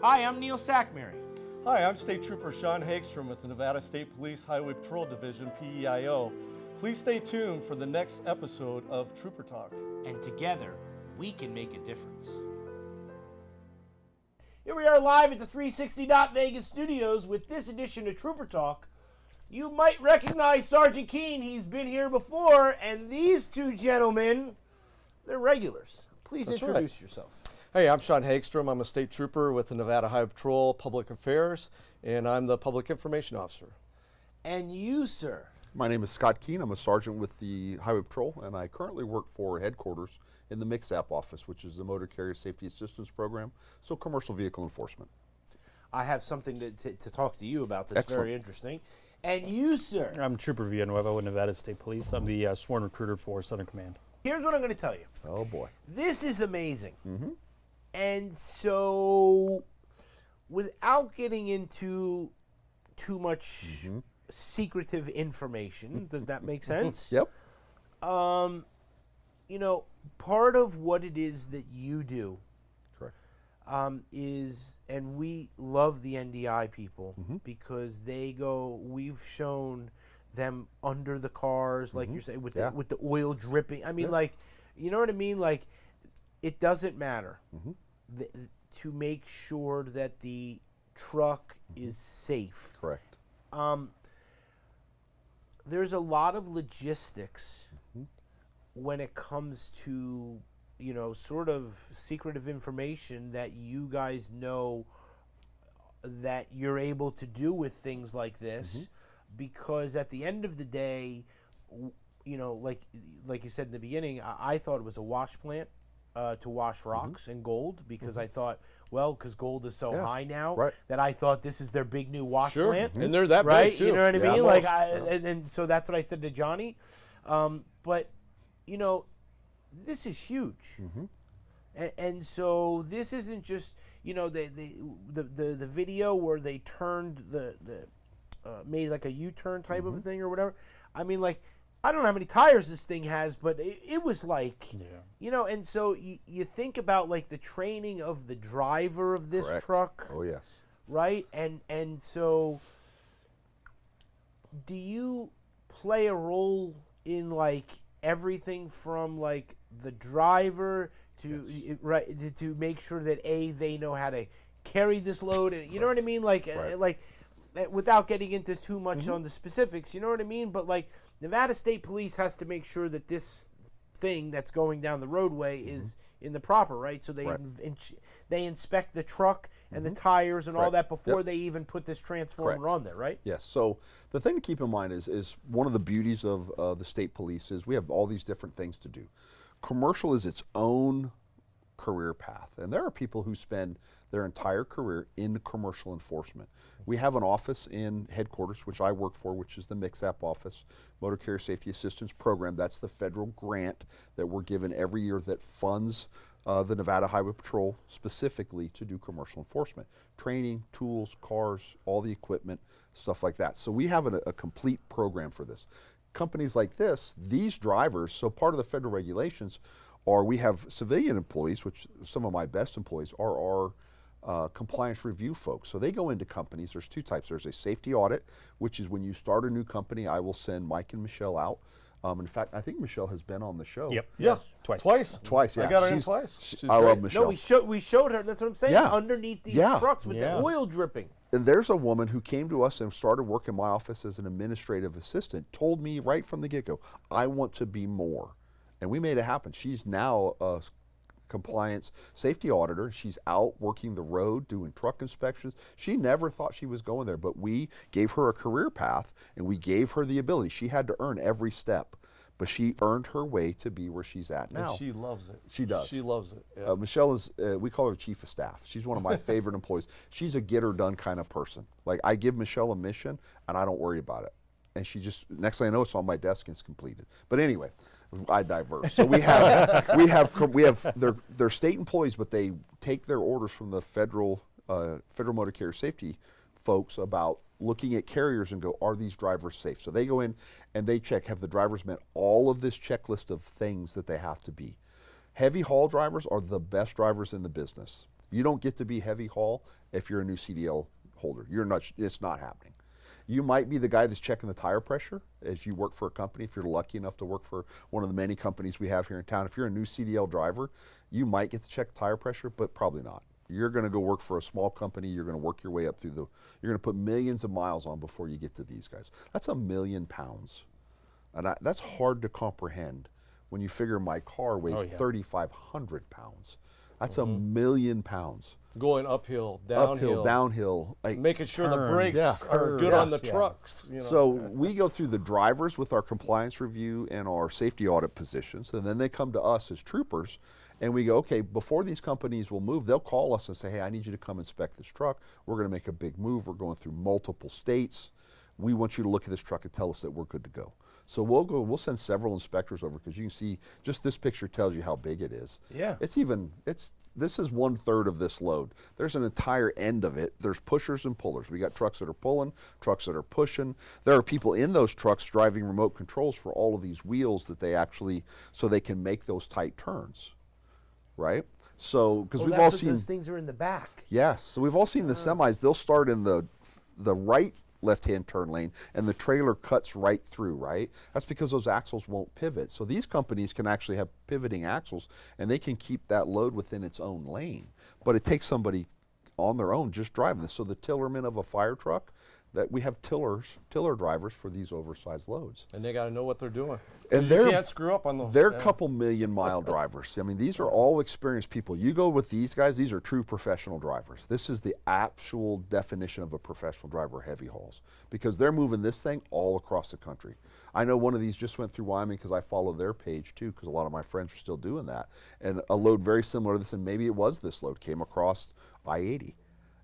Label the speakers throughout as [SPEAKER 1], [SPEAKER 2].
[SPEAKER 1] Hi, I'm Neil Sackmary.
[SPEAKER 2] Hi, I'm State Trooper Sean Hagstrom with the Nevada State Police Highway Patrol Division, PEIO. Please stay tuned for the next episode of Trooper Talk.
[SPEAKER 1] And together, we can make a difference. Here we are live at the 360 Vegas studios with this edition of Trooper Talk. You might recognize Sergeant Keene. He's been here before, and these two gentlemen, they're regulars. Please introduce yourself.
[SPEAKER 2] Hey, I'm Sean Hagstrom. I'm a State Trooper with the Nevada Highway Patrol Public Affairs, and I'm the Public Information Officer.
[SPEAKER 1] And you, sir?
[SPEAKER 3] My name is Scott Keene. I'm a sergeant with the Highway Patrol, and I currently work for headquarters in the MIXAP office, which is the Motor Carrier Safety Assistance Program, so commercial vehicle enforcement.
[SPEAKER 1] I have something to talk to you about that's
[SPEAKER 3] Excellent.
[SPEAKER 1] very interesting. And you, sir?
[SPEAKER 4] I'm Trooper Villanueva with Nevada State Police. I'm the sworn recruiter for Southern Command.
[SPEAKER 1] Here's what I'm going to tell you.
[SPEAKER 3] Oh, boy.
[SPEAKER 1] This is amazing. And so, without getting into too much secretive information, does that make sense?
[SPEAKER 3] Yep.
[SPEAKER 1] You know, part of what it is that you do
[SPEAKER 3] Correct.
[SPEAKER 1] is, and we love the NDI people because they go, we've shown them under the cars, like you're saying, with the oil dripping. I mean, like, you know what I mean? Like, it doesn't matter to make sure that the truck is safe.
[SPEAKER 3] Correct.
[SPEAKER 1] There's a lot of logistics when it comes to, you know, sort of secretive information that you guys know that you're able to do with things like this, because at the end of the day, you know, like you said in the beginning, I thought it was a wash plant to wash rocks and gold, because I thought, well, because gold is so high now, that I thought this is their big new wash plant.
[SPEAKER 2] And they're that
[SPEAKER 1] right?
[SPEAKER 2] big, too.
[SPEAKER 1] You know what I
[SPEAKER 3] Yeah.
[SPEAKER 1] mean? Like, and so that's what I said to Johnny. But, you know, this is huge. And so this isn't just, you know, the video where they turned made like a U-turn type of a thing or whatever. I mean, like, I don't know how many tires this thing has, but it was like, you know, and so you think about like the training of the driver of this
[SPEAKER 3] Correct.
[SPEAKER 1] truck.
[SPEAKER 3] Oh, yes.
[SPEAKER 1] Right? And so do you play a role in like everything from like the driver to to make sure that they know how to carry this load, and you know what I mean, like like without getting into too much on the specifics, you know what I mean, but like Nevada State Police has to make sure that this thing that's going down the roadway is in the proper, right? So they inspect the truck and the tires and all that before they even put this transformer on there, right?
[SPEAKER 3] Yes. So the thing to keep in mind is one of the beauties of the state police is we have all these different things to do. Commercial is its own career path, and there are people who spend their entire career in commercial enforcement. We have an office in headquarters, which I work for, which is the MIXAP office, Motor Carrier Safety Assistance Program. That's the federal grant that we're given every year that funds the Nevada Highway Patrol specifically to do commercial enforcement. Training, tools, cars, all the equipment, stuff like that. So we have a complete program for this. Companies like this, these drivers, so part of the federal regulations are we have civilian employees, which some of my best employees are our compliance review folks. So they go into companies. There's two types. There's a safety audit, which is when you start a new company, I will send Mike and Michelle out. In fact, I think Michelle has been on the show.
[SPEAKER 4] Yep.
[SPEAKER 2] Yeah.
[SPEAKER 4] Twice.
[SPEAKER 3] Twice, yeah.
[SPEAKER 2] I got her in
[SPEAKER 3] She's-
[SPEAKER 2] twice.
[SPEAKER 3] I love Michelle.
[SPEAKER 1] No, we showed her. That's what I'm saying.
[SPEAKER 3] Yeah.
[SPEAKER 1] Underneath these
[SPEAKER 3] Yeah.
[SPEAKER 1] trucks with the oil dripping.
[SPEAKER 3] And there's a woman who came to us and started working in my office as an administrative assistant, told me right from the get-go, I want to be more. And we made it happen. She's now a compliance safety auditor. She's out working the road, doing truck inspections. She never thought she was going there, but we gave her a career path and we gave her the ability. She had to earn every step, but she earned her way to be where she's at now.
[SPEAKER 2] And she loves it.
[SPEAKER 3] She does.
[SPEAKER 2] She loves it. Yeah.
[SPEAKER 3] Michelle is, we call her chief of staff. She's one of my favorite employees. She's a get her done kind of person. Like, I give Michelle a mission and I don't worry about it. And she just, next thing I know, it's on my desk and it's completed. But anyway, I diverse. So we have they're state employees, but they take their orders from the federal motor carrier safety folks about looking at carriers and go, are these drivers safe? So they go in and they check, have the drivers met all of this checklist of things that they have to be. Heavy haul drivers are the best drivers in the business. You don't get to be heavy haul if you're a new CDL holder. You're not. It's not happening. You might be the guy that's checking the tire pressure as you work for a company. If you're lucky enough to work for one of the many companies we have here in town, if you're a new CDL driver, you might get to check the tire pressure, but probably not. You're going to go work for a small company. You're going to work your way up through you're going to put millions of miles on before you get to these guys. That's 1 million pounds. And that's hard to comprehend when you figure my car weighs 3,500 pounds. That's 1 million pounds.
[SPEAKER 2] Going uphill, downhill.
[SPEAKER 3] Like
[SPEAKER 2] making sure the brakes are good on the trucks. You know.
[SPEAKER 3] So we go through the drivers with our compliance review and our safety audit positions, and then they come to us as troopers, and we go, okay, before these companies will move, they'll call us and say, hey, I need you to come inspect this truck. We're going to make a big move. We're going through multiple states. We want you to look at this truck and tell us that we're good to go. So we'll send several inspectors over, because you can see just this picture tells you how big it is.
[SPEAKER 1] Yeah.
[SPEAKER 3] This is 1/3 of this load. There's an entire end of it. There's pushers and pullers. We got trucks that are pulling, trucks that are pushing. There are people in those trucks driving remote controls for all of these wheels that so they can make those tight turns, right? So, because we've all seen
[SPEAKER 1] those things are in the back.
[SPEAKER 3] Yes, so we've all seen the semis. They'll start in the right left-hand turn lane, and the trailer cuts right through, right? That's because those axles won't pivot. So these companies can actually have pivoting axles, and they can keep that load within its own lane. But it takes somebody on their own just driving this. So the tillerman of a fire truck, that we have tiller drivers for these oversized loads.
[SPEAKER 2] And they got to know what they're doing.
[SPEAKER 3] And
[SPEAKER 2] you can't screw up on those.
[SPEAKER 3] They're a couple million mile drivers. I mean, these are all experienced people. You go with these guys, these are true professional drivers. This is the actual definition of a professional driver, heavy hauls, because they're moving this thing all across the country. I know one of these just went through Wyoming, because I follow their page too, because a lot of my friends are still doing that. And a load very similar to this, and maybe it was this load, came across I-80.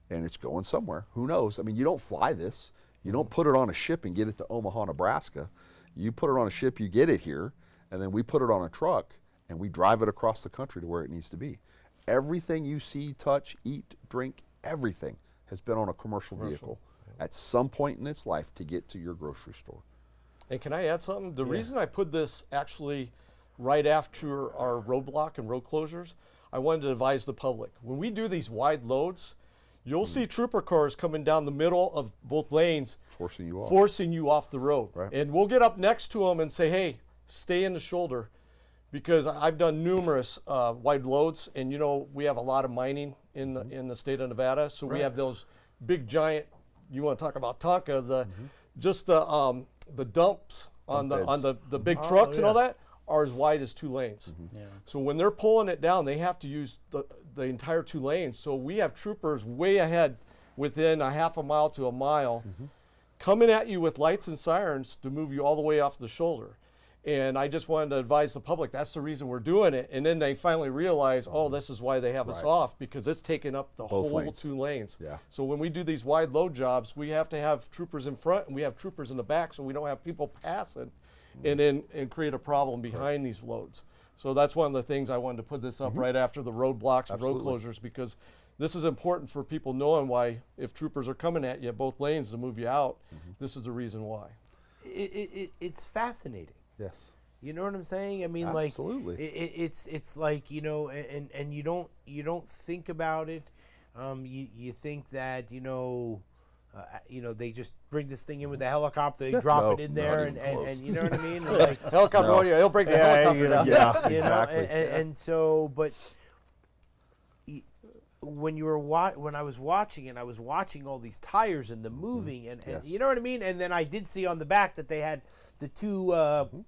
[SPEAKER 3] And it's going somewhere. Who knows? I mean, you don't fly this. You don't put it on a ship and get it to Omaha, Nebraska. You put it on a ship, you get it here, and then we put it on a truck, and we drive it across the country to where it needs to be. Everything you see, touch, eat, drink, everything has been on a commercial vehicle at some point in its life to get to your grocery store.
[SPEAKER 2] And can I add something? The reason I put this actually right after our roadblock and road closures, I wanted to advise the public. When we do these wide loads, you'll see trooper cars coming down the middle of both lanes, forcing you off the road.
[SPEAKER 3] Right.
[SPEAKER 2] And we'll get up next to them and say, hey, stay in the shoulder, because I've done numerous wide loads, and you know, we have a lot of mining in the state of Nevada, so we have those big giant, you want to talk about Tonka, just the dumps on the big trucks and all that are as wide as 2 lanes. So when they're pulling it down, they have to use the entire 2 lanes. So we have troopers way ahead, within a half a mile to a mile, coming at you with lights and sirens to move you all the way off the shoulder. And I just wanted to advise the public, that's the reason we're doing it. And then they finally realize, oh, this is why they have us off, because it's taking up the whole
[SPEAKER 3] lanes.
[SPEAKER 2] 2 lanes.
[SPEAKER 3] Yeah.
[SPEAKER 2] So when we do these wide load jobs, we have to have troopers in front and we have troopers in the back, so we don't have people passing and create a problem behind these loads. So that's one of the things I wanted to put this up right after the roadblocks and road closures, because this is important for people knowing why, if troopers are coming at you at both lanes to move you out, this is the reason why.
[SPEAKER 1] It's fascinating.
[SPEAKER 3] Yes.
[SPEAKER 1] You know what I'm saying? I mean,
[SPEAKER 3] absolutely.
[SPEAKER 1] It's like, you know, and you don't think about it. You think that, you know, they just bring this thing in with the helicopter, they drop it in there, and you know what I mean? Like,
[SPEAKER 2] Helicopter on you, he'll break the helicopter down.
[SPEAKER 3] Yeah,
[SPEAKER 1] you
[SPEAKER 3] exactly.
[SPEAKER 1] know, and so, but when you were when I was watching it, I was watching all these tires and the moving, and you know what I mean? And then I did see on the back that they had the 2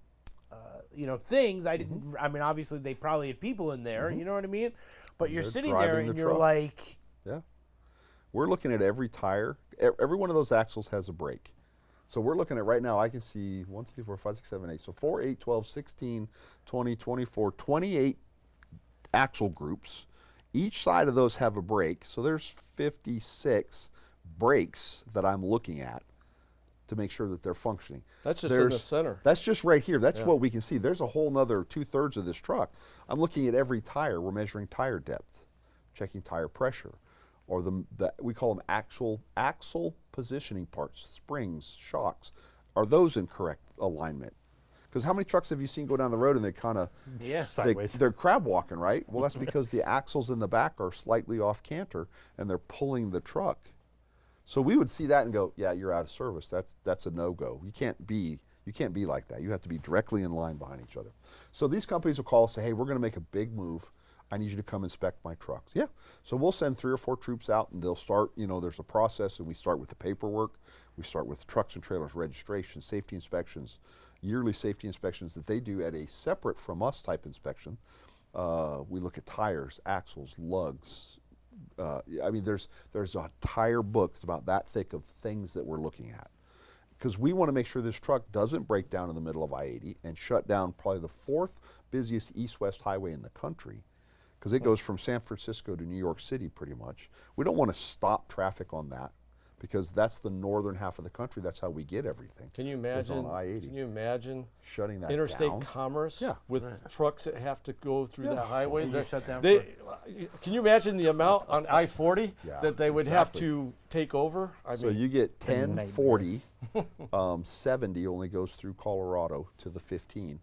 [SPEAKER 1] things. I didn't. I mean, obviously they probably had people in there. You know what I mean? But you're sitting there and you're like,
[SPEAKER 3] yeah. We're looking at every tire. Every one of those axles has a brake. So we're looking at right now, I can see 1, 2, 3, 4, 5, 6, 7, 8. So 4, 8, 12, 16, 20, 24, 28 axle groups. Each side of those have a brake. So there's 56 brakes that I'm looking at to make sure that they're functioning.
[SPEAKER 2] That's just in the center.
[SPEAKER 3] That's just right here. That's what we can see. There's a whole nother 2/3 of this truck. I'm looking at every tire. We're measuring tire depth, checking tire pressure, or we call them axle positioning parts, springs, shocks. Are those in correct alignment? Because how many trucks have you seen go down the road and they kind of
[SPEAKER 1] Yeah.
[SPEAKER 4] Sideways.
[SPEAKER 3] they're crab walking, right? Well, that's because the axles in the back are slightly off canter and they're pulling the truck. So we would see that and go, yeah, you're out of service. That's a no-go. You can't be like that. You have to be directly in line behind each other. So these companies will call us and say, hey, we're going to make a big move. I need you to come inspect my trucks. Yeah. So we'll send 3 or 4 troops out and they'll start, there's a process, and we start with the paperwork. We start with trucks and trailers registration, safety inspections, yearly safety inspections that they do at a separate from us type inspection. We look at tires, axles, lugs. There's a tire book that's about that thick of things that we're looking at. Because we want to make sure this truck doesn't break down in the middle of I-80 and shut down probably the 4th busiest east-west highway in the country, because it goes from San Francisco to New York City pretty much. We don't want to stop traffic on that, because that's the northern half of the country. That's how we get everything.
[SPEAKER 2] Can you
[SPEAKER 3] is
[SPEAKER 2] imagine?
[SPEAKER 3] on I-80.
[SPEAKER 2] Can you imagine
[SPEAKER 3] Shutting that
[SPEAKER 2] interstate
[SPEAKER 3] down.
[SPEAKER 2] commerce
[SPEAKER 3] Yeah.
[SPEAKER 2] with trucks that have to go through that highway?
[SPEAKER 1] And you shut down
[SPEAKER 2] Can you imagine the amount on I-40
[SPEAKER 3] Yeah,
[SPEAKER 2] that they would have
[SPEAKER 3] exactly.
[SPEAKER 2] to take over?
[SPEAKER 3] So you get 10,
[SPEAKER 4] nightmare.
[SPEAKER 3] 40, 70 only goes through Colorado to the 15,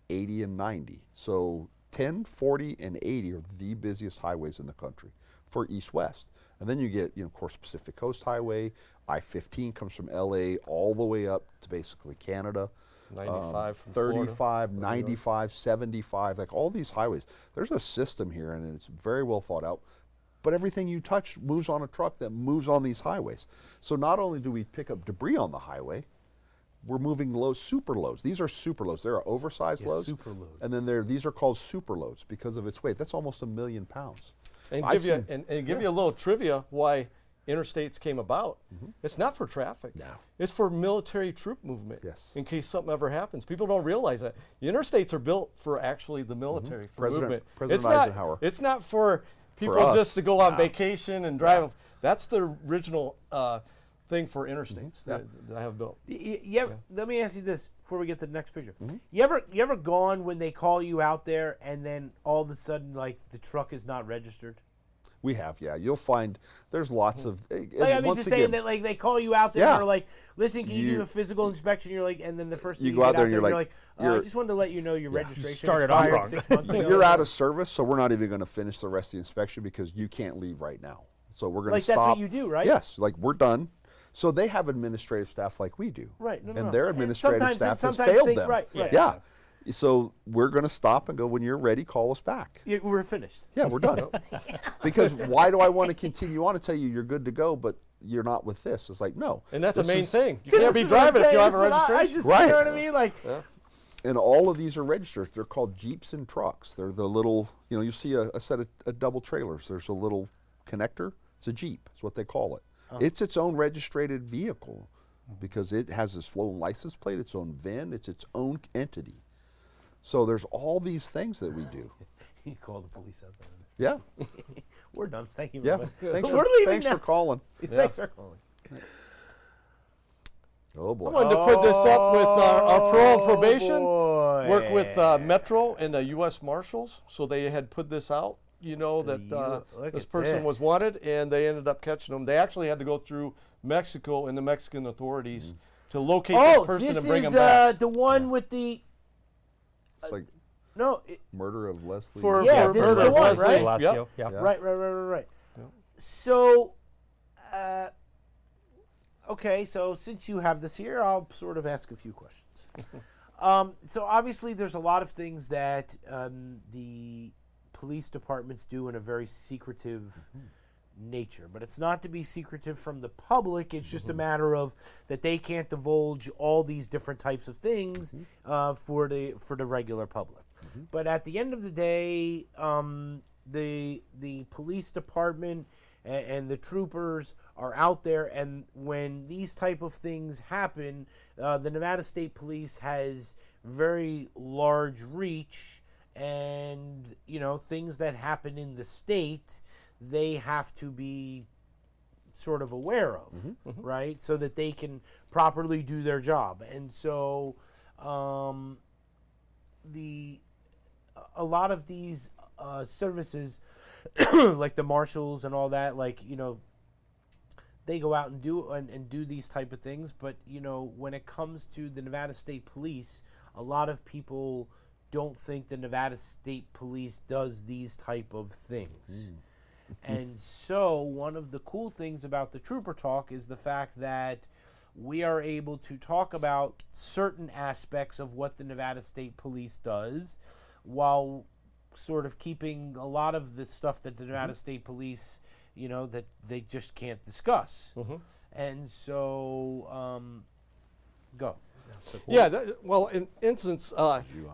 [SPEAKER 3] 80 and 90. So 10, 40, and 80 are the busiest highways in the country for east-west. And then you get, of course, Pacific Coast Highway. I-15 comes from LA all the way up to basically Canada.
[SPEAKER 2] 95 from Florida.
[SPEAKER 3] 35, 95, 75, like all these highways. There's a system here, and it's very well thought out. But everything you touch moves on a truck that moves on these highways. So not only do we pick up debris on the highway, we're moving loads, super loads. These are super loads. There are oversized loads.
[SPEAKER 1] super loads.
[SPEAKER 3] And then these are called super loads because of its weight. That's almost 1 million pounds.
[SPEAKER 2] And
[SPEAKER 3] I've
[SPEAKER 2] give you
[SPEAKER 3] seen-
[SPEAKER 2] and give you a little trivia why interstates came about. It's not for traffic.
[SPEAKER 3] No.
[SPEAKER 2] It's for military troop movement.
[SPEAKER 3] Yes.
[SPEAKER 2] In case something ever happens. People don't realize that. The interstates are built for actually the military, for movement.
[SPEAKER 3] President
[SPEAKER 2] It's not,
[SPEAKER 3] Eisenhower.
[SPEAKER 2] It's not for people
[SPEAKER 3] us.
[SPEAKER 2] just to go on vacation and drive. That's the original thing for interstates that I have built.
[SPEAKER 1] Let me ask you this before we get to the next picture.
[SPEAKER 3] Mm-hmm.
[SPEAKER 1] You ever gone when they call you out there and then all of a sudden like the truck is not registered?
[SPEAKER 3] We have, yeah. You'll find there's lots of.
[SPEAKER 1] Like, I mean, just saying that like they call you out there
[SPEAKER 3] Yeah.
[SPEAKER 1] and they're like, listen, can you do
[SPEAKER 3] You-
[SPEAKER 1] a physical inspection? You're like, and then the first thing
[SPEAKER 3] You
[SPEAKER 1] you,
[SPEAKER 3] go out
[SPEAKER 1] get
[SPEAKER 3] there
[SPEAKER 1] out
[SPEAKER 3] and
[SPEAKER 1] there,
[SPEAKER 3] you're
[SPEAKER 1] you're
[SPEAKER 3] like,
[SPEAKER 1] I
[SPEAKER 3] you're-
[SPEAKER 1] just wanted to let you know your registration
[SPEAKER 4] started off
[SPEAKER 1] expired
[SPEAKER 4] wrong.
[SPEAKER 1] 6 months ago.
[SPEAKER 3] you're out of service, so we're not even going to finish the rest of the inspection because you can't leave right now. So we're going
[SPEAKER 1] Like,
[SPEAKER 3] to
[SPEAKER 1] that's
[SPEAKER 3] stop.
[SPEAKER 1] what you do, right?
[SPEAKER 3] Yes, like we're done. So they have administrative staff like we do.
[SPEAKER 1] Right, no,
[SPEAKER 3] and
[SPEAKER 1] no.
[SPEAKER 3] their
[SPEAKER 1] And
[SPEAKER 3] administrative
[SPEAKER 1] sometimes-
[SPEAKER 3] staff has
[SPEAKER 1] sometimes
[SPEAKER 3] failed
[SPEAKER 1] they-
[SPEAKER 3] them.
[SPEAKER 1] right.
[SPEAKER 3] Yeah. So we're going to stop and go, when you're ready, call us back.
[SPEAKER 1] Yeah, we're finished.
[SPEAKER 3] Yeah, we're done. Because why do I want to continue on and tell you you're good to go, but you're not with this? It's like, no.
[SPEAKER 2] And that's the
[SPEAKER 3] This
[SPEAKER 2] main
[SPEAKER 3] is-
[SPEAKER 2] thing. You
[SPEAKER 1] This
[SPEAKER 2] can't be
[SPEAKER 1] is what I'm
[SPEAKER 2] driving if you
[SPEAKER 1] saying.
[SPEAKER 2] have a
[SPEAKER 1] This is what I
[SPEAKER 2] registration.
[SPEAKER 1] just,
[SPEAKER 3] Right.
[SPEAKER 1] You know what I mean? Like,
[SPEAKER 3] And all of these are registered. They're called Jeeps and trucks. They're the little, you see a set of double trailers. There's a little connector. It's a Jeep. It's what they call it. It's its own registered vehicle because it has its own license plate, its own VIN. It's its own entity. So there's all these things that we do.
[SPEAKER 1] you call the police out there.
[SPEAKER 3] Yeah.
[SPEAKER 1] We're done. Thank you.
[SPEAKER 3] Yeah.
[SPEAKER 1] very much.
[SPEAKER 3] Thanks,
[SPEAKER 1] We're
[SPEAKER 3] for,
[SPEAKER 1] leaving
[SPEAKER 3] thanks
[SPEAKER 1] now.
[SPEAKER 3] for calling.
[SPEAKER 1] Thanks for calling.
[SPEAKER 3] Oh, boy.
[SPEAKER 2] I wanted to put this up with our parole and probation.
[SPEAKER 1] boy.
[SPEAKER 2] Work with Metro and the U.S. Marshals. So they had put this out, that
[SPEAKER 1] look
[SPEAKER 2] this
[SPEAKER 1] at
[SPEAKER 2] person was
[SPEAKER 1] this.
[SPEAKER 2] wanted, and they ended up catching him. They actually had to go through Mexico and the Mexican authorities to locate this person
[SPEAKER 1] this
[SPEAKER 2] and bring
[SPEAKER 1] is
[SPEAKER 2] him back.
[SPEAKER 1] the one with the
[SPEAKER 3] It's like
[SPEAKER 1] no.
[SPEAKER 3] murder of Leslie.
[SPEAKER 2] For
[SPEAKER 1] Yeah,
[SPEAKER 2] for
[SPEAKER 1] this is
[SPEAKER 2] murder
[SPEAKER 1] the
[SPEAKER 2] of
[SPEAKER 1] one,
[SPEAKER 2] Leslie.
[SPEAKER 1] right?
[SPEAKER 4] Palacio,
[SPEAKER 2] Yep.
[SPEAKER 4] yeah.
[SPEAKER 3] Yeah.
[SPEAKER 1] Right. So, okay. So since you have this here, I'll sort of ask a few questions. So obviously, there's a lot of things that the police departments do in a very secretive nature, but it's not to be secretive from the public. It's just a matter of that they can't divulge all these different types of things for the regular public. But at the end of the day, the police department and the troopers are out there, and when these type of things happen, the Nevada State Police has very large reach, and things that happen in the state they have to be sort of aware of, right? So that they can properly do their job. And so a lot of these services, like the marshals and all that, they go out and do these type of things. But when it comes to the Nevada State Police, a lot of people don't think the Nevada State Police does these type of things. And so one of the cool things about the Trooper Talk is the fact that we are able to talk about certain aspects of what the Nevada State Police does while sort of keeping a lot of the stuff that the Nevada State Police, that they just can't discuss. And so, go.
[SPEAKER 2] Yeah, well, in instance,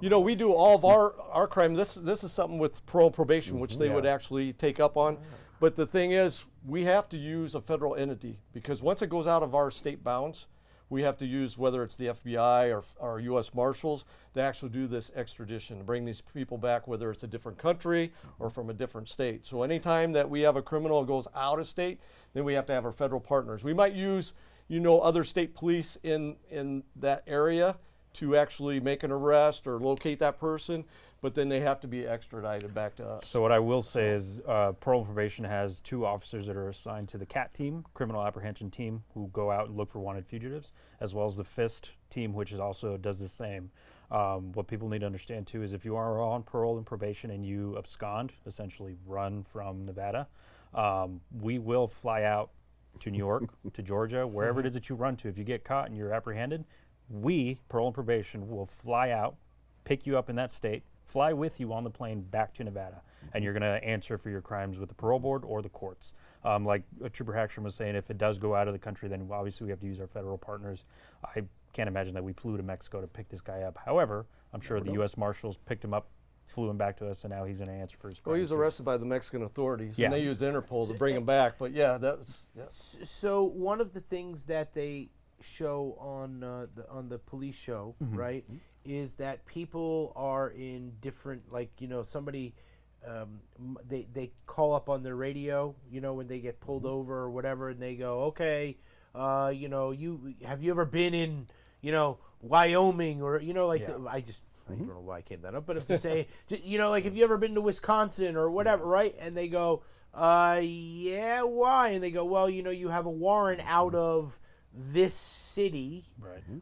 [SPEAKER 2] we do all of our crime. This is something with parole and probation, which they would actually take up on. But the thing is, we have to use a federal entity because once it goes out of our state bounds, we have to use whether it's the FBI or U.S. Marshals to actually do this extradition, to bring these people back, whether it's a different country or from a different state. So anytime that we have a criminal that goes out of state, then we have to have our federal partners. We might use other state police in that area to actually make an arrest or locate that person, but then they have to be extradited back to us.
[SPEAKER 4] So what I will say is parole and probation has 2 officers that are assigned to the CAT team, criminal apprehension team, who go out and look for wanted fugitives, as well as the FIST team, which is also does the same. What people need to understand too is if you are on parole and probation and you abscond, essentially run from Nevada, we will fly out to New York, to Georgia, wherever it is that you run to. If you get caught and you're apprehended, we, parole and probation, will fly out, pick you up in that state, fly with you on the plane back to Nevada, and you're going to answer for your crimes with the parole board or the courts. Like Trooper Hackstrom was saying, if it does go out of the country, then obviously we have to use our federal partners. I can't imagine that we flew to Mexico to pick this guy up. However, I'm sure the U.S. Marshals picked him up, flew him back to us, and now he's going to answer for his crimes.
[SPEAKER 2] Well, he was arrested by the Mexican authorities,
[SPEAKER 4] Yeah.
[SPEAKER 2] and they used Interpol to bring him back. But yeah, that's
[SPEAKER 1] So one of the things that they show on the police show, right, is that people are in different, somebody, they call up on their radio, when they get pulled over or whatever, and they go, okay, have you ever been in, Wyoming or, I don't know why I came that up, but if to say, have you ever been to Wisconsin or whatever, right? And they go, yeah, why? And they go, well, you have a warrant out of this city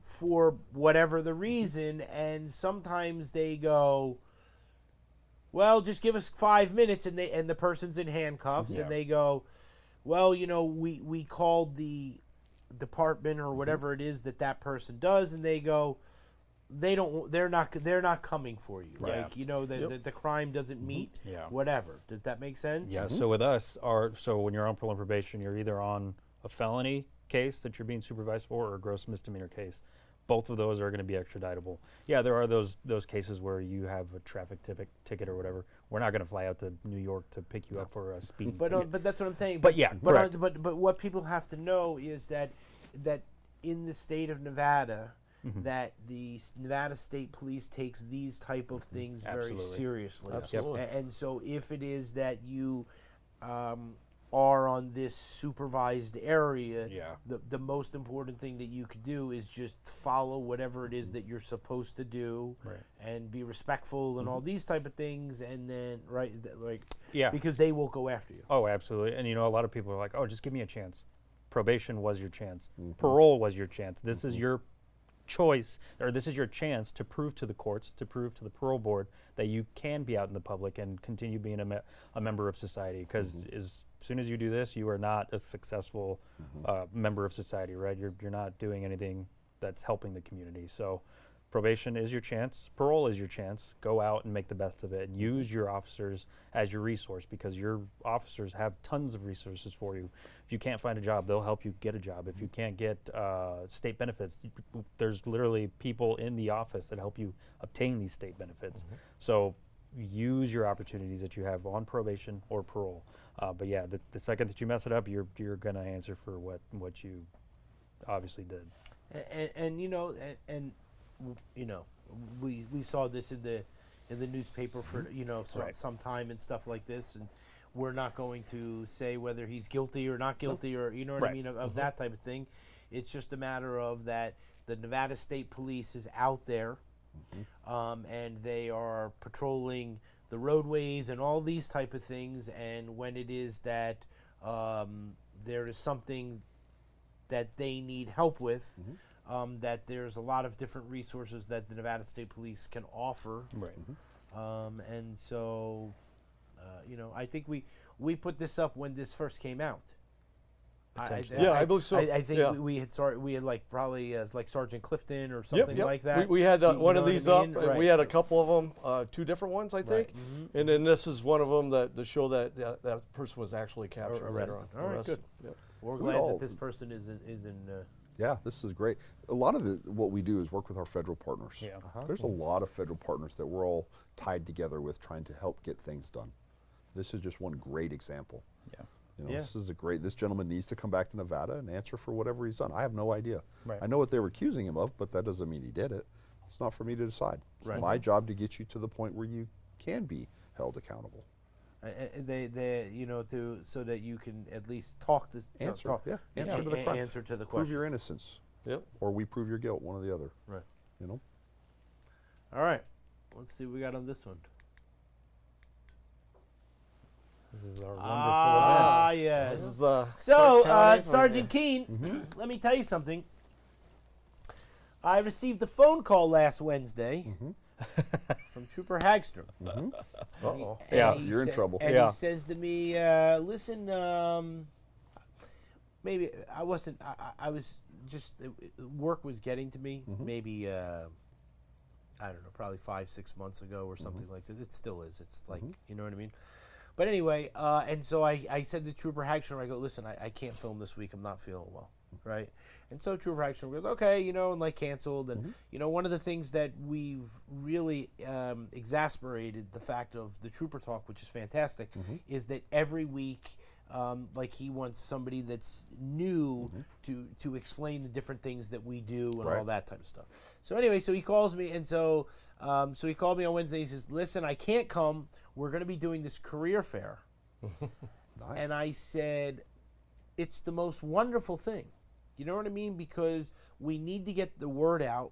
[SPEAKER 1] for whatever the reason, and sometimes they go, well, just give us 5 minutes, and the person's in handcuffs, and they go, well, we called the department or whatever it is that person does, and they go, they're not coming for you.
[SPEAKER 4] Right.
[SPEAKER 1] The crime doesn't meet whatever. Does that make sense?
[SPEAKER 4] Yeah, so with us, so when you're on parole and probation, you're either on a felony case that you're being supervised for or a gross misdemeanor case. Both of those are going to be extraditable. Yeah, there are those cases where you have a traffic ticket or whatever. We're not going to fly out to New York to pick you up for a speeding ticket.
[SPEAKER 1] But that's what I'm saying.
[SPEAKER 4] But yeah, correct.
[SPEAKER 1] But what people have to know is that in the state of Nevada, that the Nevada State Police takes these type of things very seriously.
[SPEAKER 2] Absolutely.
[SPEAKER 1] And so if it is that you are on this supervised area, the most important thing that you could do is just follow whatever it is that you're supposed to do, and be respectful and all these type of things, and then because they will go after you.
[SPEAKER 4] Oh, absolutely. And a lot of people are like, oh, just give me a chance. Probation was your chance. Parole was your chance. This is your choice, or this is your chance to prove to the courts, to prove to the parole board that you can be out in the public and continue being a member of society. Because as soon as you do this, you are not a successful member of society, right? You're not doing anything that's helping the community. So probation is your chance. Parole is your chance. Go out and make the best of it. Use your officers as your resource, because your officers have tons of resources for you. If you can't find a job, they'll help you get a job. If you can't get state benefits, there's literally people in the office that help you obtain these state benefits. So use your opportunities that you have on probation or parole. But yeah, the second that you mess it up, you're going to answer for what you obviously did. We saw this in the newspaper for some time and stuff like this, and we're not going to say whether he's guilty or not guilty, or what I mean, of that type of thing. It's just a matter of that the Nevada State Police is out there, and they are patrolling the roadways and all these type of things, and when it is that there is something that they need help with,
[SPEAKER 1] that there's a lot of different resources that the Nevada State Police can offer.
[SPEAKER 4] Right.
[SPEAKER 1] And so, I think we put this up when this first came out.
[SPEAKER 2] I believe so.
[SPEAKER 1] I think
[SPEAKER 2] Yeah.
[SPEAKER 1] we had like probably like Sergeant Clifton or
[SPEAKER 2] Yep,
[SPEAKER 1] something
[SPEAKER 2] yep.
[SPEAKER 1] like that.
[SPEAKER 2] We had
[SPEAKER 1] You
[SPEAKER 2] one
[SPEAKER 1] know
[SPEAKER 2] of
[SPEAKER 1] what I
[SPEAKER 2] these up.
[SPEAKER 1] mean?
[SPEAKER 2] And
[SPEAKER 1] Right.
[SPEAKER 2] we had a couple of them, 2 different ones, I think. And then this is one of them that show that that person was actually captured. later
[SPEAKER 1] arrested.
[SPEAKER 2] on.
[SPEAKER 1] All right,
[SPEAKER 2] Arrested.
[SPEAKER 1] good.
[SPEAKER 2] Yep.
[SPEAKER 1] We're
[SPEAKER 3] We
[SPEAKER 1] glad
[SPEAKER 3] all-
[SPEAKER 1] that this person is in.
[SPEAKER 3] Yeah, this is great. A lot of what we do is work with our federal partners.
[SPEAKER 4] Yeah.
[SPEAKER 3] There's a lot of federal partners that we're all tied together with trying to help get things done. This is just one great example.
[SPEAKER 4] Yeah.
[SPEAKER 1] Yeah.
[SPEAKER 3] This is this gentleman needs to come back to Nevada and answer for whatever he's done. I have no idea.
[SPEAKER 4] Right.
[SPEAKER 3] I know what they were accusing him of, but that doesn't mean he did it. It's not for me to decide. It's
[SPEAKER 1] Right.
[SPEAKER 3] my job to get you to the point where you can be held accountable.
[SPEAKER 1] So that you can at least talk to
[SPEAKER 3] Answer,
[SPEAKER 1] talk,
[SPEAKER 3] yeah, answer to the crime.
[SPEAKER 1] answer to the
[SPEAKER 3] Prove
[SPEAKER 1] question.
[SPEAKER 3] your innocence,
[SPEAKER 2] Yep.
[SPEAKER 3] or we prove your guilt, one or the other.
[SPEAKER 1] Right.
[SPEAKER 3] You know?
[SPEAKER 1] All right. Let's see what we got on this one.
[SPEAKER 4] This is our wonderful
[SPEAKER 1] Ah,
[SPEAKER 4] event.
[SPEAKER 1] yes.
[SPEAKER 2] This is
[SPEAKER 1] So,
[SPEAKER 2] Clark County.
[SPEAKER 1] Sergeant Keene, let me tell you something. I received a phone call last Wednesday from Trooper Hagstrom.
[SPEAKER 2] Uh-oh.
[SPEAKER 1] And
[SPEAKER 4] Yeah.
[SPEAKER 1] he
[SPEAKER 3] You're in trouble.
[SPEAKER 1] And
[SPEAKER 4] Yeah.
[SPEAKER 1] he says to me, "Listen, maybe I wasn't. I was just work was getting to me. Maybe I don't know, probably 5-6 months ago or something like that. It still is. It's like you know what I mean." But anyway, and so I said to Trooper Hagstrom, I go, "Listen, I can't film this week. I'm not feeling well, right?" And so Trooper Hagstrom goes, "Okay, and like canceled." And one of the things that we've really exasperated the fact of the Trooper Talk, which is fantastic, is that every week, like he wants somebody that's new to explain the different things that we do and
[SPEAKER 3] Right.
[SPEAKER 1] all that type of stuff. So anyway, so he calls me, and so he called me on Wednesday. He says, "Listen, I can't come. We're going to be doing this career fair."
[SPEAKER 3] Nice.
[SPEAKER 1] And I said, "It's the most wonderful thing." You know what I mean? Because we need to get the word out.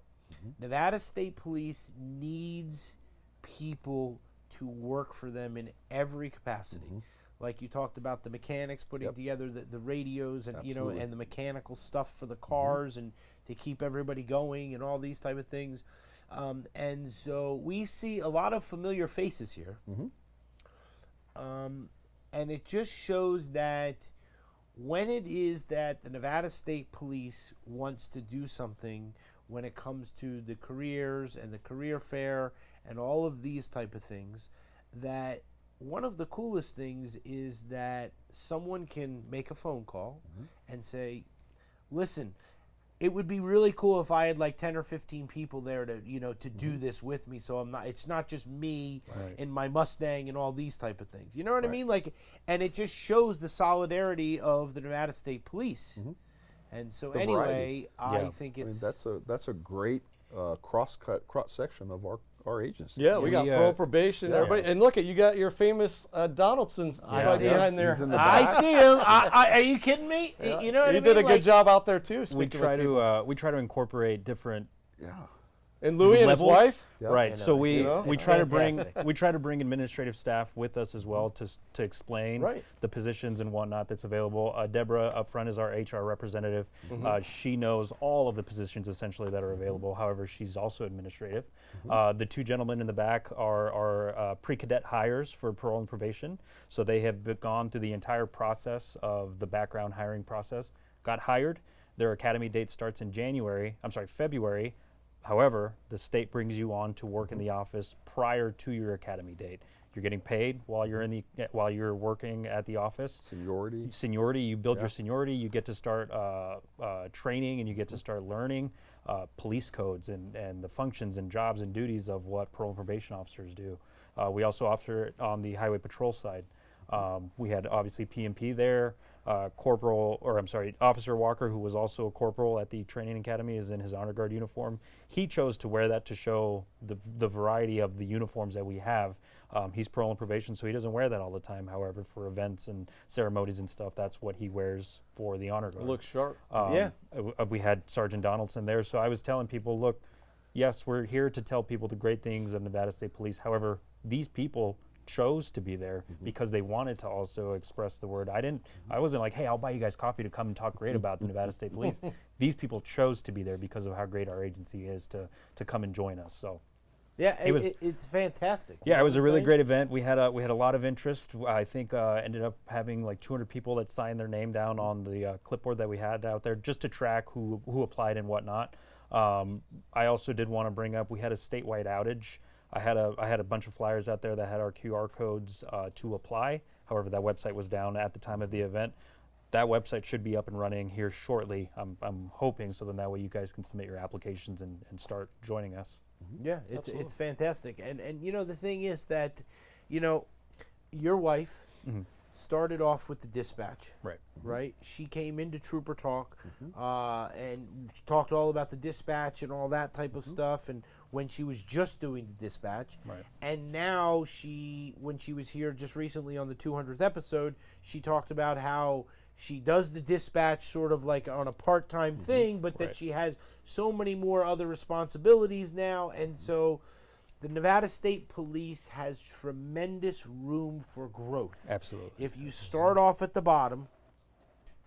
[SPEAKER 1] Nevada State Police needs people to work for them in every capacity. Like you talked about the mechanics putting
[SPEAKER 3] Yep.
[SPEAKER 1] together the radios and
[SPEAKER 3] Absolutely.
[SPEAKER 1] and the mechanical stuff for the cars and to keep everybody going and all these type of things. And so we see a lot of familiar faces here. And it just shows that when it is that the Nevada State Police wants to do something when it comes to the careers and the career fair and all of these type of things, that one of the coolest things is that someone can make a phone call and say, "Listen, it would be really cool if I had like 10 or 15 people there to, to do this with me. So it's not just me and my Mustang and all these type of things. You know what I mean? Like, and it just shows the solidarity of the Nevada State Police. And so
[SPEAKER 3] The
[SPEAKER 1] anyway,
[SPEAKER 3] variety.
[SPEAKER 1] I think
[SPEAKER 3] I mean,
[SPEAKER 1] it's,
[SPEAKER 3] that's a great cross section of our agency.
[SPEAKER 2] Yeah, we got pro probation, everybody, and look at you got your famous Donaldson's right
[SPEAKER 4] see him.
[SPEAKER 2] behind there.
[SPEAKER 3] He's in the
[SPEAKER 1] I
[SPEAKER 3] back.
[SPEAKER 1] see him. Are you kidding me? You know what I
[SPEAKER 2] You
[SPEAKER 1] mean?
[SPEAKER 2] did a good
[SPEAKER 1] Like,
[SPEAKER 2] job out there too.
[SPEAKER 4] We
[SPEAKER 2] speaking
[SPEAKER 4] try
[SPEAKER 2] with people.
[SPEAKER 4] to incorporate different
[SPEAKER 3] Yeah.
[SPEAKER 2] And Louis and his
[SPEAKER 4] levels.
[SPEAKER 2] wife.
[SPEAKER 3] Yeah.
[SPEAKER 4] Right.
[SPEAKER 1] I
[SPEAKER 4] So
[SPEAKER 1] know,
[SPEAKER 4] we
[SPEAKER 2] it's
[SPEAKER 4] we try to bring
[SPEAKER 1] fantastic.
[SPEAKER 4] we try to bring administrative staff with us as well to explain
[SPEAKER 1] Right.
[SPEAKER 4] the positions and whatnot that's available. Deborah up front is our HR representative. She knows all of the positions essentially that are available. However, she's also administrative. The 2 gentlemen in the back are pre-cadet hires for parole and probation. So they have gone through the entire process of the background hiring process. Got hired. Their academy date starts in February. However, the state brings you on to work in the office prior to your academy date. You're getting paid while you're working at the office.
[SPEAKER 3] Seniority.
[SPEAKER 4] You build your seniority. You get to start training, and you get to start learning police codes and the functions and jobs and duties of what parole and probation officers do. We also offer it on the highway patrol side. We had obviously P&P there. Officer Walker, who was also a corporal at the training academy, is in his honor guard uniform. He chose to wear that to show the variety of the uniforms that we have. He's parole and probation, so he doesn't wear that all the time. However, for events and ceremonies and stuff, that's what he wears for the honor guard.
[SPEAKER 2] Looks sharp.
[SPEAKER 4] We had Sergeant Donaldson there, so I was telling people, look, yes, we're here to tell people the great things of Nevada State Police. However, these people chose to be there because they wanted to also express the word. I wasn't like, hey, I'll buy you guys coffee to come and talk great about the Nevada State Police. These people chose to be there because of how great our agency is to come and join us. So
[SPEAKER 1] Yeah,
[SPEAKER 4] It
[SPEAKER 1] it's fantastic.
[SPEAKER 4] yeah, it was a really
[SPEAKER 1] Right?
[SPEAKER 4] great event. We had a lot of interest. I think ended up having like 200 people that signed their name down on the clipboard that we had out there just to track who applied and whatnot. I also did want to bring up we had a statewide outage. I had a bunch of flyers out there that had our QR codes to apply. However, that website was down at the time of the event. That website should be up and running here shortly. I'm hoping, so then that way you guys can submit your applications and start joining us.
[SPEAKER 1] Yeah, it's fantastic. And you know, the thing is that, you know, your wife started off with the dispatch.
[SPEAKER 4] Right.
[SPEAKER 1] Right? She came into Trooper Talk and talked all about the dispatch and all that type of stuff, and when she was just doing the dispatch.
[SPEAKER 4] Right.
[SPEAKER 1] And now when she was here just recently on the 200th episode, she talked about how she does the dispatch sort of like on a part-time thing, but that
[SPEAKER 4] Right.
[SPEAKER 1] she has so many more other responsibilities now. And so the Nevada State Police has tremendous room for growth.
[SPEAKER 4] Absolutely.
[SPEAKER 1] If you start off at the bottom,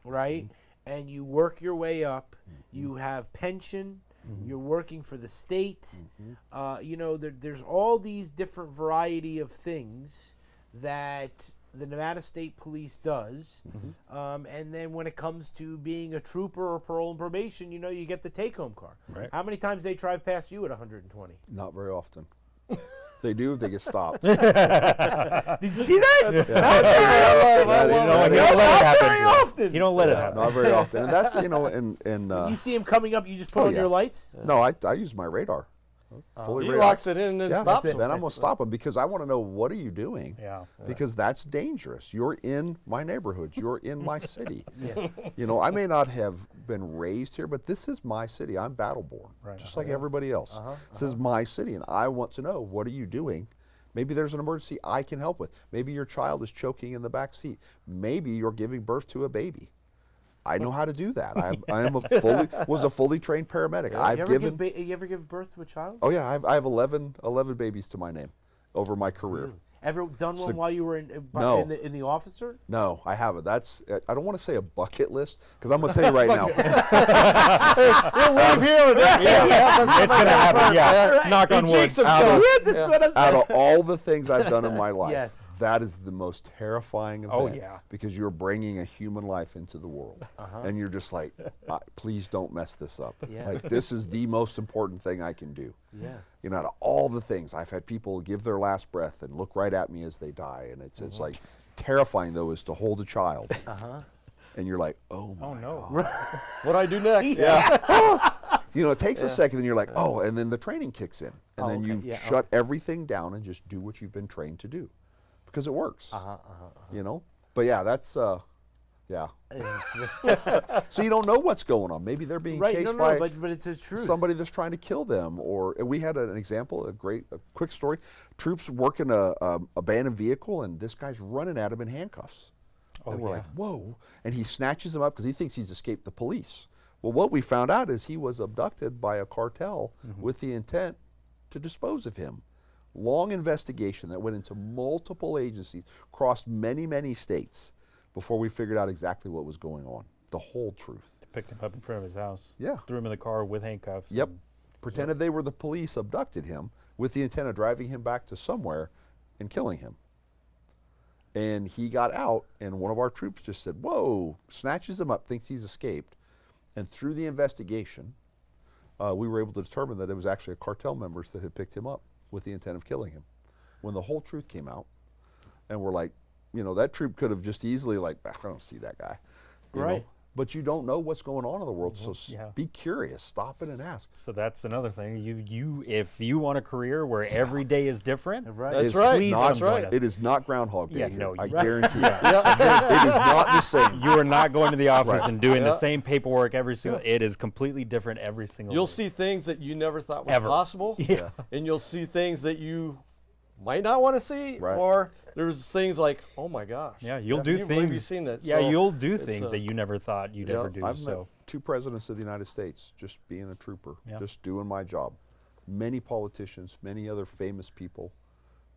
[SPEAKER 1] right, and you work your way up, you have pension, you're working for the state, you know, there's all these different variety of things that the Nevada State Police does. And then when it comes to being a trooper or parole and probation, you know, you get the take-home car.
[SPEAKER 4] Right.
[SPEAKER 1] How many times they drive past you at 120?
[SPEAKER 3] Not very often. If they do, they get stopped.
[SPEAKER 1] Did you see that?
[SPEAKER 4] You don't let it happen.
[SPEAKER 1] Very often.
[SPEAKER 4] You don't let it happen.
[SPEAKER 3] Not very often, and that's and
[SPEAKER 1] You see him coming up, you just put
[SPEAKER 3] Oh,
[SPEAKER 1] on
[SPEAKER 3] yeah.
[SPEAKER 1] your lights?
[SPEAKER 3] no, I use my radar. Fully
[SPEAKER 2] He
[SPEAKER 3] radar.
[SPEAKER 2] locks it in and
[SPEAKER 3] Yeah,
[SPEAKER 2] stops
[SPEAKER 3] then
[SPEAKER 2] him.
[SPEAKER 3] I'm gonna stop them because I want to know what are you doing.
[SPEAKER 4] Yeah.
[SPEAKER 3] Because that's dangerous. You're in my neighborhoods. You're in my city. You know, I may not have been raised here, but this is my city. I'm battle-born,
[SPEAKER 4] Right.
[SPEAKER 3] just like everybody else. This is my city, and I want to know what are you doing. Maybe there's an emergency I can help with. Maybe your child is choking in the back seat. Maybe you're giving birth to a baby. I know how to do that. I am was a fully trained paramedic. I've given.
[SPEAKER 1] You ever give birth to a child?
[SPEAKER 3] Oh yeah, I have 11 babies to my name over my career.
[SPEAKER 1] Ever done one while you were in
[SPEAKER 3] No.
[SPEAKER 1] in the officer?
[SPEAKER 3] No, I haven't. That's I don't want to say a bucket list because I'm gonna tell you right now.
[SPEAKER 2] He'll leave here with that.
[SPEAKER 4] It's gonna happen. Yeah. Knock on wood.
[SPEAKER 2] jinxed himself.
[SPEAKER 1] Yeah, this is what I'm
[SPEAKER 3] Out
[SPEAKER 1] saying.
[SPEAKER 3] of all the things I've done in my life,
[SPEAKER 1] Yes.
[SPEAKER 3] that is the most terrifying event.
[SPEAKER 4] Oh, yeah.
[SPEAKER 3] Because you're bringing a human life into the world, and you're just like, please don't mess this up.
[SPEAKER 1] Yeah.
[SPEAKER 3] Like this is the most important thing I can do.
[SPEAKER 1] Yeah.
[SPEAKER 3] You know, out of all the things, I've had people give their last breath and look right at me as they die, and it's like terrifying though is to hold a child, and you're like, oh my
[SPEAKER 4] Oh no.
[SPEAKER 2] What do I do next?
[SPEAKER 3] You know, it takes a second, and you're like, oh, and then the training kicks in, and
[SPEAKER 1] Oh,
[SPEAKER 3] then
[SPEAKER 1] okay.
[SPEAKER 3] you
[SPEAKER 1] Yeah,
[SPEAKER 3] shut everything down and just do what you've been trained to do, because it works. You know, but yeah, that's yeah. So you don't know what's going on. Maybe they're being
[SPEAKER 1] Right,
[SPEAKER 3] chased
[SPEAKER 1] no,
[SPEAKER 3] by
[SPEAKER 1] but it's the truth.
[SPEAKER 3] somebody that's trying to kill them, or and we had an example, a quick story. Troops working a abandoned vehicle, and this guy's running at him in handcuffs. And we're like, whoa! And he snatches him up because he thinks he's escaped the police. Well, what we found out is he was abducted by a cartel with the intent to dispose of him. Long investigation that went into multiple agencies, crossed many, many states before we figured out exactly what was going on, the whole truth.
[SPEAKER 4] Picked him up in front of his house.
[SPEAKER 3] Yeah.
[SPEAKER 4] Threw him in the car with handcuffs.
[SPEAKER 3] Yep.
[SPEAKER 4] and-
[SPEAKER 3] Pretended they were the police, abducted him with the intent of driving him back to somewhere and killing him. And he got out, and one of our troops just said, whoa, snatches him up, thinks he's escaped. And through the investigation, we were able to determine that it was actually a cartel members that had picked him up with the intent of killing him. When the whole truth came out, and we're like, you know, that troop could have just easily like, I don't see that guy. You know?
[SPEAKER 1] Right.
[SPEAKER 3] But you don't know what's going on in the world, so
[SPEAKER 4] Yeah.
[SPEAKER 3] be curious, stop it and ask.
[SPEAKER 4] So that's another thing. You if you want a career where every day is different,
[SPEAKER 1] Right.
[SPEAKER 2] That's
[SPEAKER 3] It's
[SPEAKER 2] right.
[SPEAKER 4] please
[SPEAKER 3] not-
[SPEAKER 4] come join us.
[SPEAKER 3] It is not Groundhog Day
[SPEAKER 4] Yeah,
[SPEAKER 3] here.
[SPEAKER 4] no,
[SPEAKER 3] I
[SPEAKER 4] you-
[SPEAKER 3] guarantee you. It is not the same.
[SPEAKER 4] You are not going to the office and doing
[SPEAKER 2] Yeah.
[SPEAKER 4] the same paperwork every single. It is completely different every single.
[SPEAKER 2] You'll
[SPEAKER 4] day.
[SPEAKER 2] see things that you never thought was
[SPEAKER 4] Ever.
[SPEAKER 2] possible.
[SPEAKER 4] Yeah.
[SPEAKER 2] And you'll see things that you might not want to see.
[SPEAKER 3] Right.
[SPEAKER 2] Or there's things like, oh my gosh.
[SPEAKER 4] Yeah, you'll
[SPEAKER 2] Can
[SPEAKER 4] do
[SPEAKER 2] you believe
[SPEAKER 4] things.
[SPEAKER 2] you've seen that?
[SPEAKER 4] Yeah,
[SPEAKER 2] So
[SPEAKER 4] you'll do
[SPEAKER 2] it's,
[SPEAKER 4] things that you never thought you'd
[SPEAKER 2] yeah,
[SPEAKER 4] ever do.
[SPEAKER 3] I've met
[SPEAKER 4] So
[SPEAKER 3] 2 presidents of the United States just being a trooper,
[SPEAKER 4] Yeah.
[SPEAKER 3] just doing my job. Many politicians, many other famous people.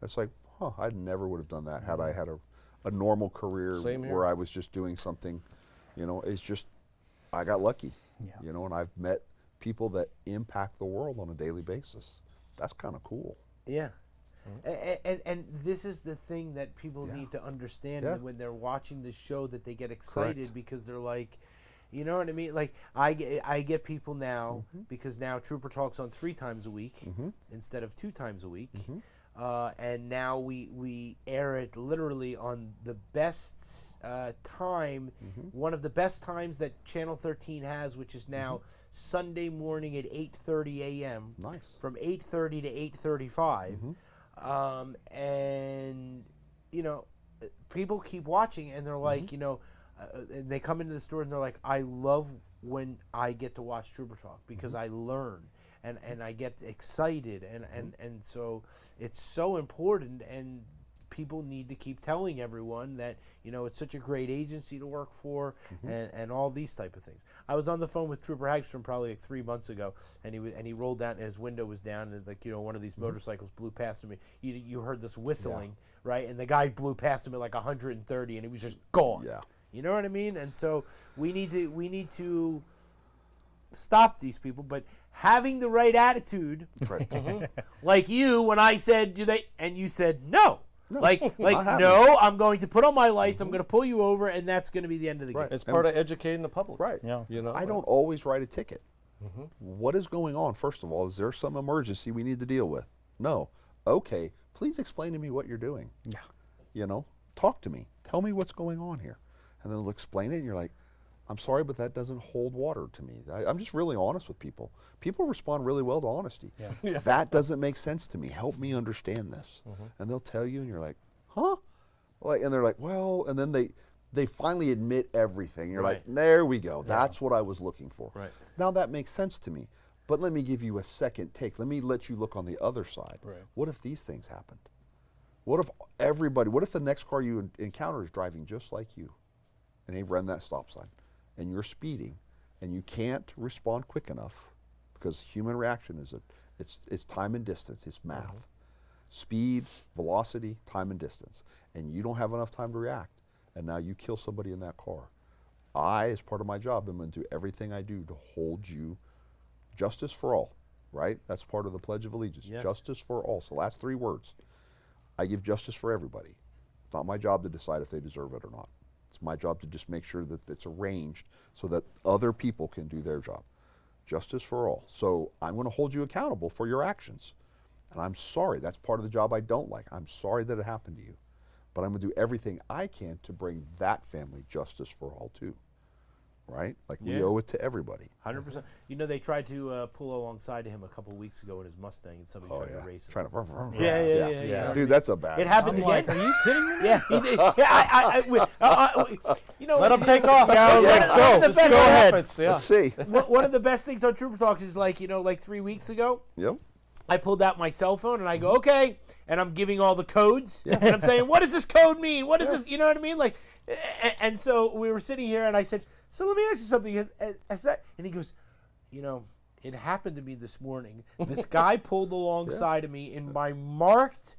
[SPEAKER 3] It's like, huh, I never would have done that had I had a normal career
[SPEAKER 2] Same here.
[SPEAKER 3] where I was just doing something, it's just, I got lucky,
[SPEAKER 4] Yeah.
[SPEAKER 3] and I've met people that impact the world on a daily basis. That's kind of cool.
[SPEAKER 1] Yeah. And this is the thing that people need to understand when they're watching the show, that they get excited because they're like, you know what I mean? Like I get people now because now Trooper Talk's on 3 times a week instead of 2 times a week. And now we air it literally on the best time, one of the best times that Channel 13 has, which is now Sunday morning at 8:30 a.m.
[SPEAKER 3] Nice.
[SPEAKER 1] From 8:30 to 8:35. And people keep watching, and they're like, and they come into the store and they're like, I love when I get to watch Trooper Talk because I learn and I get excited, and so it's so important, and people need to keep telling everyone that it's such a great agency to work for, and all these type of things. I was on the phone with Trooper Hagstrom probably like 3 months ago, and he rolled down and his window was down, and like one of these motorcycles blew past him. You heard this whistling, right? And the guy blew past him at like 130, and he was just gone.
[SPEAKER 3] Yeah.
[SPEAKER 1] You know what I mean? And so we need to stop these people, but having the right attitude, like you when I said, "Do they?" and you said no. Like no, I'm going to put on my lights. I'm going to pull you over, and that's going to be the end of the game.
[SPEAKER 2] It's part of educating the public.
[SPEAKER 3] Right.
[SPEAKER 4] Yeah.
[SPEAKER 3] I don't always write a ticket. What is going on? First of all, is there some emergency we need to deal with? No. Okay. Please explain to me what you're doing.
[SPEAKER 4] Yeah.
[SPEAKER 3] Talk to me. Tell me what's going on here. And then they'll explain it, and you're like, I'm sorry, but that doesn't hold water to me. I'm just really honest with people. People respond really well to honesty.
[SPEAKER 4] Yeah.
[SPEAKER 3] That doesn't make sense to me. Help me understand this. And they'll tell you, and you're like, huh? And they're like, well, and then they finally admit everything. You're like, there we go. That's what I was looking for.
[SPEAKER 1] Right.
[SPEAKER 3] Now that makes sense to me. But let me give you a second take. Let me let you look on the other side.
[SPEAKER 4] Right.
[SPEAKER 3] What if these things happened? What if the next car you encounter is driving just like you, and they've run that stop sign, and you're speeding, and you can't respond quick enough, because human reaction it's time and distance, it's math. Speed, velocity, time and distance. And you don't have enough time to react, and now you kill somebody in that car. I, as part of my job, am going to do everything I do to hold you justice for all, right? That's part of the Pledge of Allegiance.
[SPEAKER 1] Yes.
[SPEAKER 3] Justice for all. So last 3 words. I give justice for everybody. It's not my job to decide if they deserve it or not. It's my job to just make sure that it's arranged so that other people can do their job. Justice for all. So I'm going to hold you accountable for your actions. And I'm sorry. That's part of the job I don't like. I'm sorry that it happened to you. But I'm going to do everything I can to bring that family justice for all too. Right? Like we owe it to everybody.
[SPEAKER 1] 100%. They tried to pull alongside him a couple weeks ago in his Mustang, and somebody tried to race him.
[SPEAKER 3] Trying to
[SPEAKER 1] Yeah.
[SPEAKER 3] Dude, that's a bad
[SPEAKER 1] It happened
[SPEAKER 4] I'm
[SPEAKER 1] again.
[SPEAKER 4] like, are you kidding me?
[SPEAKER 1] Yeah, he did. Yeah,
[SPEAKER 2] Let them take off.
[SPEAKER 1] One of the
[SPEAKER 2] Just
[SPEAKER 1] best
[SPEAKER 2] go
[SPEAKER 1] things-
[SPEAKER 2] ahead. Yeah.
[SPEAKER 3] Let's see.
[SPEAKER 1] One of the best things on Trooper Talks is like 3 weeks ago,
[SPEAKER 3] Yep.
[SPEAKER 1] I pulled out my cell phone and I go, okay, and I'm giving all the codes, and I'm saying, what does this code mean? What is this? You know what I mean? Like, and so we were sitting here, and I said, so let me ask you something. Has that? And he goes, it happened to me this morning. This guy pulled alongside of me in my marked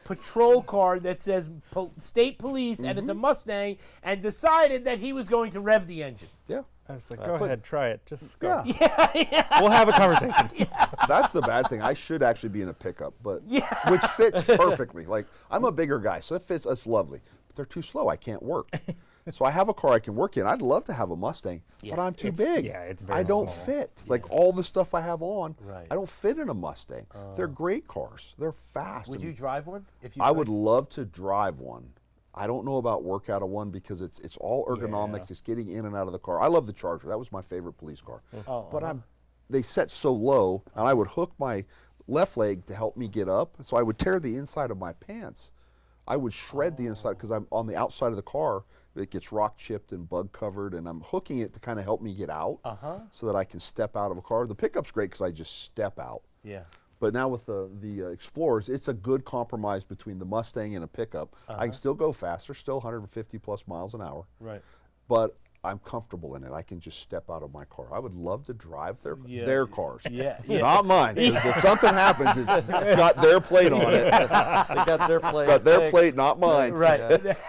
[SPEAKER 1] patrol car that says state police, and it's a Mustang, and decided that he was going to rev the engine.
[SPEAKER 3] Yeah.
[SPEAKER 4] I was like, go ahead, try it. Just go.
[SPEAKER 3] Yeah.
[SPEAKER 4] We'll have a conversation.
[SPEAKER 3] That's the bad thing. I should actually be in a pickup, but which fits perfectly. Like, I'm a bigger guy, so it fits. That's lovely. But they're too slow. I can't work. So I have a car I can work in. I'd love to have a Mustang, but I'm too big.
[SPEAKER 4] Yeah, it's very
[SPEAKER 3] I don't
[SPEAKER 4] small.
[SPEAKER 3] fit. Like all the stuff I have on,
[SPEAKER 1] Right.
[SPEAKER 3] I don't fit in a Mustang. They're great cars. They're fast.
[SPEAKER 1] Would
[SPEAKER 3] and
[SPEAKER 1] you drive one? If you
[SPEAKER 3] I
[SPEAKER 1] could?
[SPEAKER 3] would love to drive one. I don't know about work out of one because it's all ergonomics.
[SPEAKER 4] Yeah.
[SPEAKER 3] It's getting in and out of the car. I love the Charger. That was my favorite police car.
[SPEAKER 1] Oh,
[SPEAKER 3] But they set so low, and I would hook my left leg to help me get up. So I would tear the inside of my pants. I would shred the inside because I'm on the outside of the car. It gets rock chipped and bug covered, and I'm hooking it to kind of help me get out so that I can step out of a car. The pickup's great because I just step out.
[SPEAKER 1] Yeah.
[SPEAKER 3] But now with the Explorers, it's a good compromise between the Mustang and a pickup. I can still go faster, still 150 plus miles an hour.
[SPEAKER 1] Right.
[SPEAKER 3] But I'm comfortable in it. I can just step out of my car. I would love to drive
[SPEAKER 1] Yeah.
[SPEAKER 3] their cars.
[SPEAKER 1] Yeah.
[SPEAKER 3] Not mine. 'Cause if something happens, it's got their plate on it.
[SPEAKER 2] They got their plate.
[SPEAKER 3] Got their
[SPEAKER 2] fixed.
[SPEAKER 3] plate, not mine.
[SPEAKER 1] Right.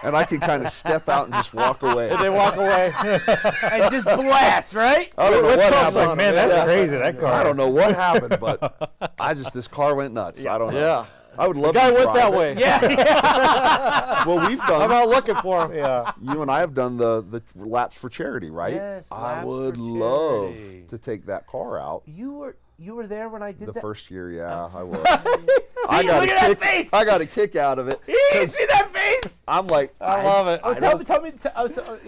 [SPEAKER 3] And I can kind of step out and just walk away.
[SPEAKER 2] And they walk away.
[SPEAKER 1] And just blast, right?
[SPEAKER 3] I don't know
[SPEAKER 2] With
[SPEAKER 3] what
[SPEAKER 2] cuffs
[SPEAKER 3] happened.
[SPEAKER 2] on.
[SPEAKER 4] Man, that's
[SPEAKER 3] Yeah.
[SPEAKER 4] crazy. That car.
[SPEAKER 3] I don't know what happened, but this car went nuts. I don't know.
[SPEAKER 2] Yeah.
[SPEAKER 3] I would love
[SPEAKER 2] Guy
[SPEAKER 3] to
[SPEAKER 2] went
[SPEAKER 3] drive
[SPEAKER 2] that
[SPEAKER 3] it.
[SPEAKER 2] way.
[SPEAKER 1] Yeah.
[SPEAKER 3] Well, we've
[SPEAKER 2] I'm
[SPEAKER 3] done.
[SPEAKER 2] out looking for him.
[SPEAKER 4] Yeah.
[SPEAKER 3] You and I have done the laps for charity, right?
[SPEAKER 1] Yes,
[SPEAKER 3] I
[SPEAKER 1] Laps
[SPEAKER 3] would
[SPEAKER 1] for
[SPEAKER 3] love
[SPEAKER 1] Charity.
[SPEAKER 3] to take that car out.
[SPEAKER 1] You were there when I did
[SPEAKER 3] The
[SPEAKER 1] that.
[SPEAKER 3] first year, yeah, I was.
[SPEAKER 1] See, look at that face.
[SPEAKER 3] I got a kick out of it.
[SPEAKER 1] You
[SPEAKER 3] 'cause
[SPEAKER 1] see that face?
[SPEAKER 3] I'm like,
[SPEAKER 2] I love it.
[SPEAKER 1] Oh,
[SPEAKER 3] I
[SPEAKER 1] tell
[SPEAKER 3] don't-
[SPEAKER 1] me. I
[SPEAKER 3] don't
[SPEAKER 1] didn't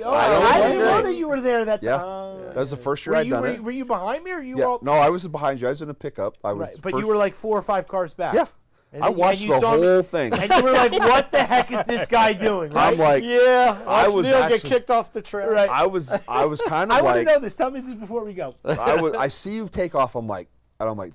[SPEAKER 1] know
[SPEAKER 3] blame
[SPEAKER 1] that you were there. That
[SPEAKER 3] Yeah.
[SPEAKER 1] time.
[SPEAKER 3] that was the first year
[SPEAKER 1] Were
[SPEAKER 3] I'd
[SPEAKER 1] you,
[SPEAKER 3] done
[SPEAKER 1] were,
[SPEAKER 3] it.
[SPEAKER 1] you- were you behind me, or you
[SPEAKER 3] Yeah.
[SPEAKER 1] were all?
[SPEAKER 3] No, I was behind you. I was in a pickup. I was
[SPEAKER 1] Right, but
[SPEAKER 3] first-
[SPEAKER 1] you were like 4 or 5 cars back.
[SPEAKER 3] Yeah.
[SPEAKER 1] And
[SPEAKER 3] I
[SPEAKER 1] then- and
[SPEAKER 3] watched
[SPEAKER 1] you
[SPEAKER 3] the
[SPEAKER 1] saw me-
[SPEAKER 3] whole thing.
[SPEAKER 1] And you were like, "What the heck is this guy doing?" Right?
[SPEAKER 3] I'm like,
[SPEAKER 2] Yeah.
[SPEAKER 3] I
[SPEAKER 2] Watch
[SPEAKER 3] was
[SPEAKER 2] Neil
[SPEAKER 3] actually-
[SPEAKER 2] get kicked off the trail.
[SPEAKER 1] Right.
[SPEAKER 3] I was kind
[SPEAKER 1] I
[SPEAKER 3] of
[SPEAKER 1] want to
[SPEAKER 3] like,
[SPEAKER 1] know this. Tell me this before we go.
[SPEAKER 3] I see you take off. I'm like,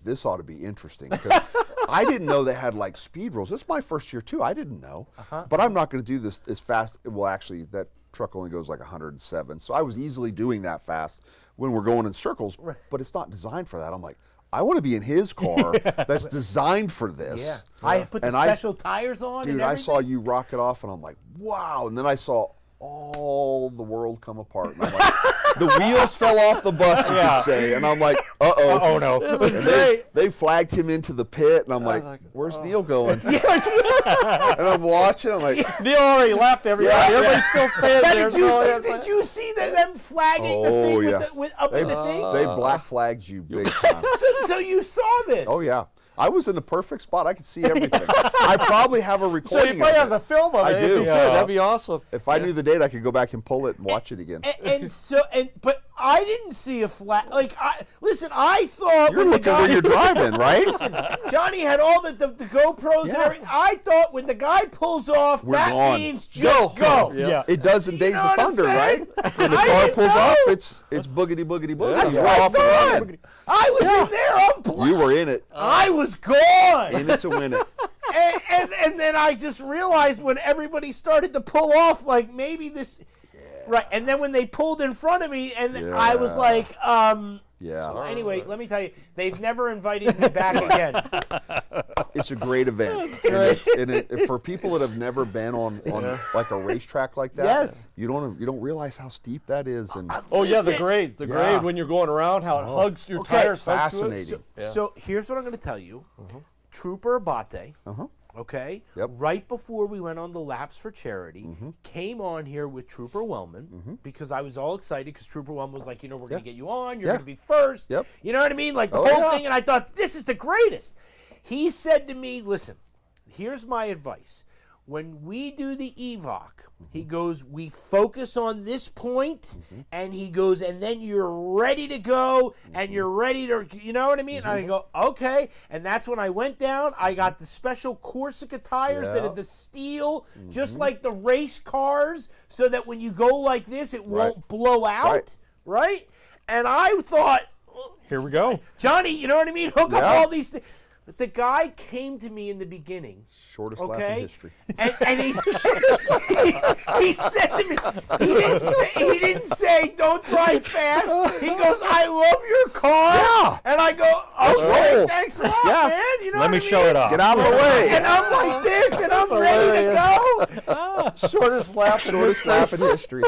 [SPEAKER 3] this ought to be interesting. 'Cause I didn't know they had like speed rules. This is my first year too. I didn't know. But I'm not going to do this as fast. Well, actually, that truck only goes like 107. So I was easily doing that fast when we're going in circles. But it's not designed for that. I'm like, I want to be in his car that's designed for this.
[SPEAKER 1] Yeah. I put the
[SPEAKER 3] And
[SPEAKER 1] special tires on.
[SPEAKER 3] Dude,
[SPEAKER 1] and
[SPEAKER 3] I saw
[SPEAKER 1] everything.
[SPEAKER 3] you rock it off, and I'm like, wow. And then I saw all the world come apart. And I'm like, the wheels fell off the bus, you could say. And I'm like, uh-oh.
[SPEAKER 4] Oh no.
[SPEAKER 2] This is
[SPEAKER 3] And
[SPEAKER 2] great.
[SPEAKER 3] they flagged him into the pit, and I'm like,
[SPEAKER 2] like,
[SPEAKER 3] where's Neil going? And I'm watching, I'm like,
[SPEAKER 2] Neil already lapped everybody.
[SPEAKER 3] Yeah.
[SPEAKER 2] Everybody's still standing
[SPEAKER 1] Yeah,
[SPEAKER 2] there.
[SPEAKER 1] did you see them flagging the
[SPEAKER 3] Oh,
[SPEAKER 1] thing
[SPEAKER 3] yeah.
[SPEAKER 1] up
[SPEAKER 3] they,
[SPEAKER 1] in the thing?
[SPEAKER 3] they black flagged you big time.
[SPEAKER 1] So you saw this?
[SPEAKER 3] Oh, yeah. I was in the perfect spot. I could see everything. I probably have a
[SPEAKER 2] So you
[SPEAKER 3] recording
[SPEAKER 2] probably
[SPEAKER 3] of
[SPEAKER 2] have
[SPEAKER 3] it.
[SPEAKER 2] a film of
[SPEAKER 3] I
[SPEAKER 2] it. If
[SPEAKER 3] do.
[SPEAKER 2] you could,
[SPEAKER 3] Yeah.
[SPEAKER 2] that'd be awesome.
[SPEAKER 3] If I knew the date, I could go back and pull it and watch it again.
[SPEAKER 1] But I didn't see a flag. Like, I thought
[SPEAKER 3] You're
[SPEAKER 1] when the
[SPEAKER 3] looking
[SPEAKER 1] guy,
[SPEAKER 3] when you're driving, right?
[SPEAKER 1] Johnny had all the GoPros and
[SPEAKER 3] Yeah.
[SPEAKER 1] everything. I thought when the guy pulls off,
[SPEAKER 3] We're
[SPEAKER 1] that
[SPEAKER 3] gone.
[SPEAKER 1] means just go.
[SPEAKER 2] Yeah.
[SPEAKER 4] Yeah.
[SPEAKER 3] It does in Days
[SPEAKER 1] know
[SPEAKER 3] of
[SPEAKER 1] what I'm
[SPEAKER 3] Thunder,
[SPEAKER 1] saying?
[SPEAKER 3] right? When the
[SPEAKER 1] I
[SPEAKER 3] car
[SPEAKER 1] didn't
[SPEAKER 3] pulls
[SPEAKER 1] know.
[SPEAKER 3] off, it's boogity boogity boogity.
[SPEAKER 2] That's
[SPEAKER 3] We're
[SPEAKER 1] what I
[SPEAKER 3] off and
[SPEAKER 1] thought.
[SPEAKER 3] running.
[SPEAKER 1] I was in there.
[SPEAKER 3] You were in it,
[SPEAKER 1] I was gone.
[SPEAKER 3] in it to win it.
[SPEAKER 1] and then I just realized when everybody started to pull off, like maybe this, right? And then when they pulled in front of me, and I was
[SPEAKER 3] Yeah.
[SPEAKER 1] like,
[SPEAKER 3] Yeah,
[SPEAKER 1] Anyway, let me tell you, they've never invited me back again.
[SPEAKER 3] it's a great event. And for people that have never been on like a racetrack like that,
[SPEAKER 1] Yes.
[SPEAKER 3] you don't realize how steep that is. And
[SPEAKER 2] Oh yeah, the
[SPEAKER 1] Listen.
[SPEAKER 2] grade. The
[SPEAKER 3] Yeah.
[SPEAKER 2] grade when you're going around, how it hugs your
[SPEAKER 1] Okay.
[SPEAKER 2] tires. hug to it.
[SPEAKER 3] fascinating.
[SPEAKER 1] So here's what I'm going to tell you. Trooper Abate, okay,
[SPEAKER 3] Yep.
[SPEAKER 1] right before we went on the Laps for Charity, came on here with Trooper Wellman because I was all excited because Trooper Wellman was like, we're going to get you on. You're
[SPEAKER 3] Yeah.
[SPEAKER 1] going to be first.
[SPEAKER 3] Yep.
[SPEAKER 1] You know what I mean? Like the
[SPEAKER 3] Oh,
[SPEAKER 1] whole
[SPEAKER 3] yeah.
[SPEAKER 1] thing. And I thought, this is the greatest. He said to me, listen, here's my advice. When we do the EVOC, he goes, we focus on this point, and he goes, and then you're ready to go, and you're ready to, you know what I mean? And I go, okay. And that's when I went down. I got the special Corsica tires that
[SPEAKER 3] Yeah.
[SPEAKER 1] are the steel, just like the race cars, so that when you go like this, it won't blow out, right? And I thought,
[SPEAKER 4] Here we go.
[SPEAKER 1] Johnny, you know what I mean? Hook up
[SPEAKER 3] Yeah.
[SPEAKER 1] all these things. But the guy came to me in the beginning,
[SPEAKER 3] shortest lap
[SPEAKER 1] okay?
[SPEAKER 3] in history.
[SPEAKER 1] And he said to me, he didn't say don't drive fast. He goes, I love your car.
[SPEAKER 3] Yeah.
[SPEAKER 1] And I go, okay,
[SPEAKER 3] roll.
[SPEAKER 1] thanks a lot,
[SPEAKER 3] Yeah.
[SPEAKER 1] man. You know
[SPEAKER 4] Let
[SPEAKER 1] what
[SPEAKER 4] me
[SPEAKER 1] I
[SPEAKER 4] show
[SPEAKER 1] mean?
[SPEAKER 4] it off.
[SPEAKER 3] Get out of the way.
[SPEAKER 1] And I'm like this, and I'm ready to go.
[SPEAKER 2] Shortest lap.
[SPEAKER 3] Shortest lap in history.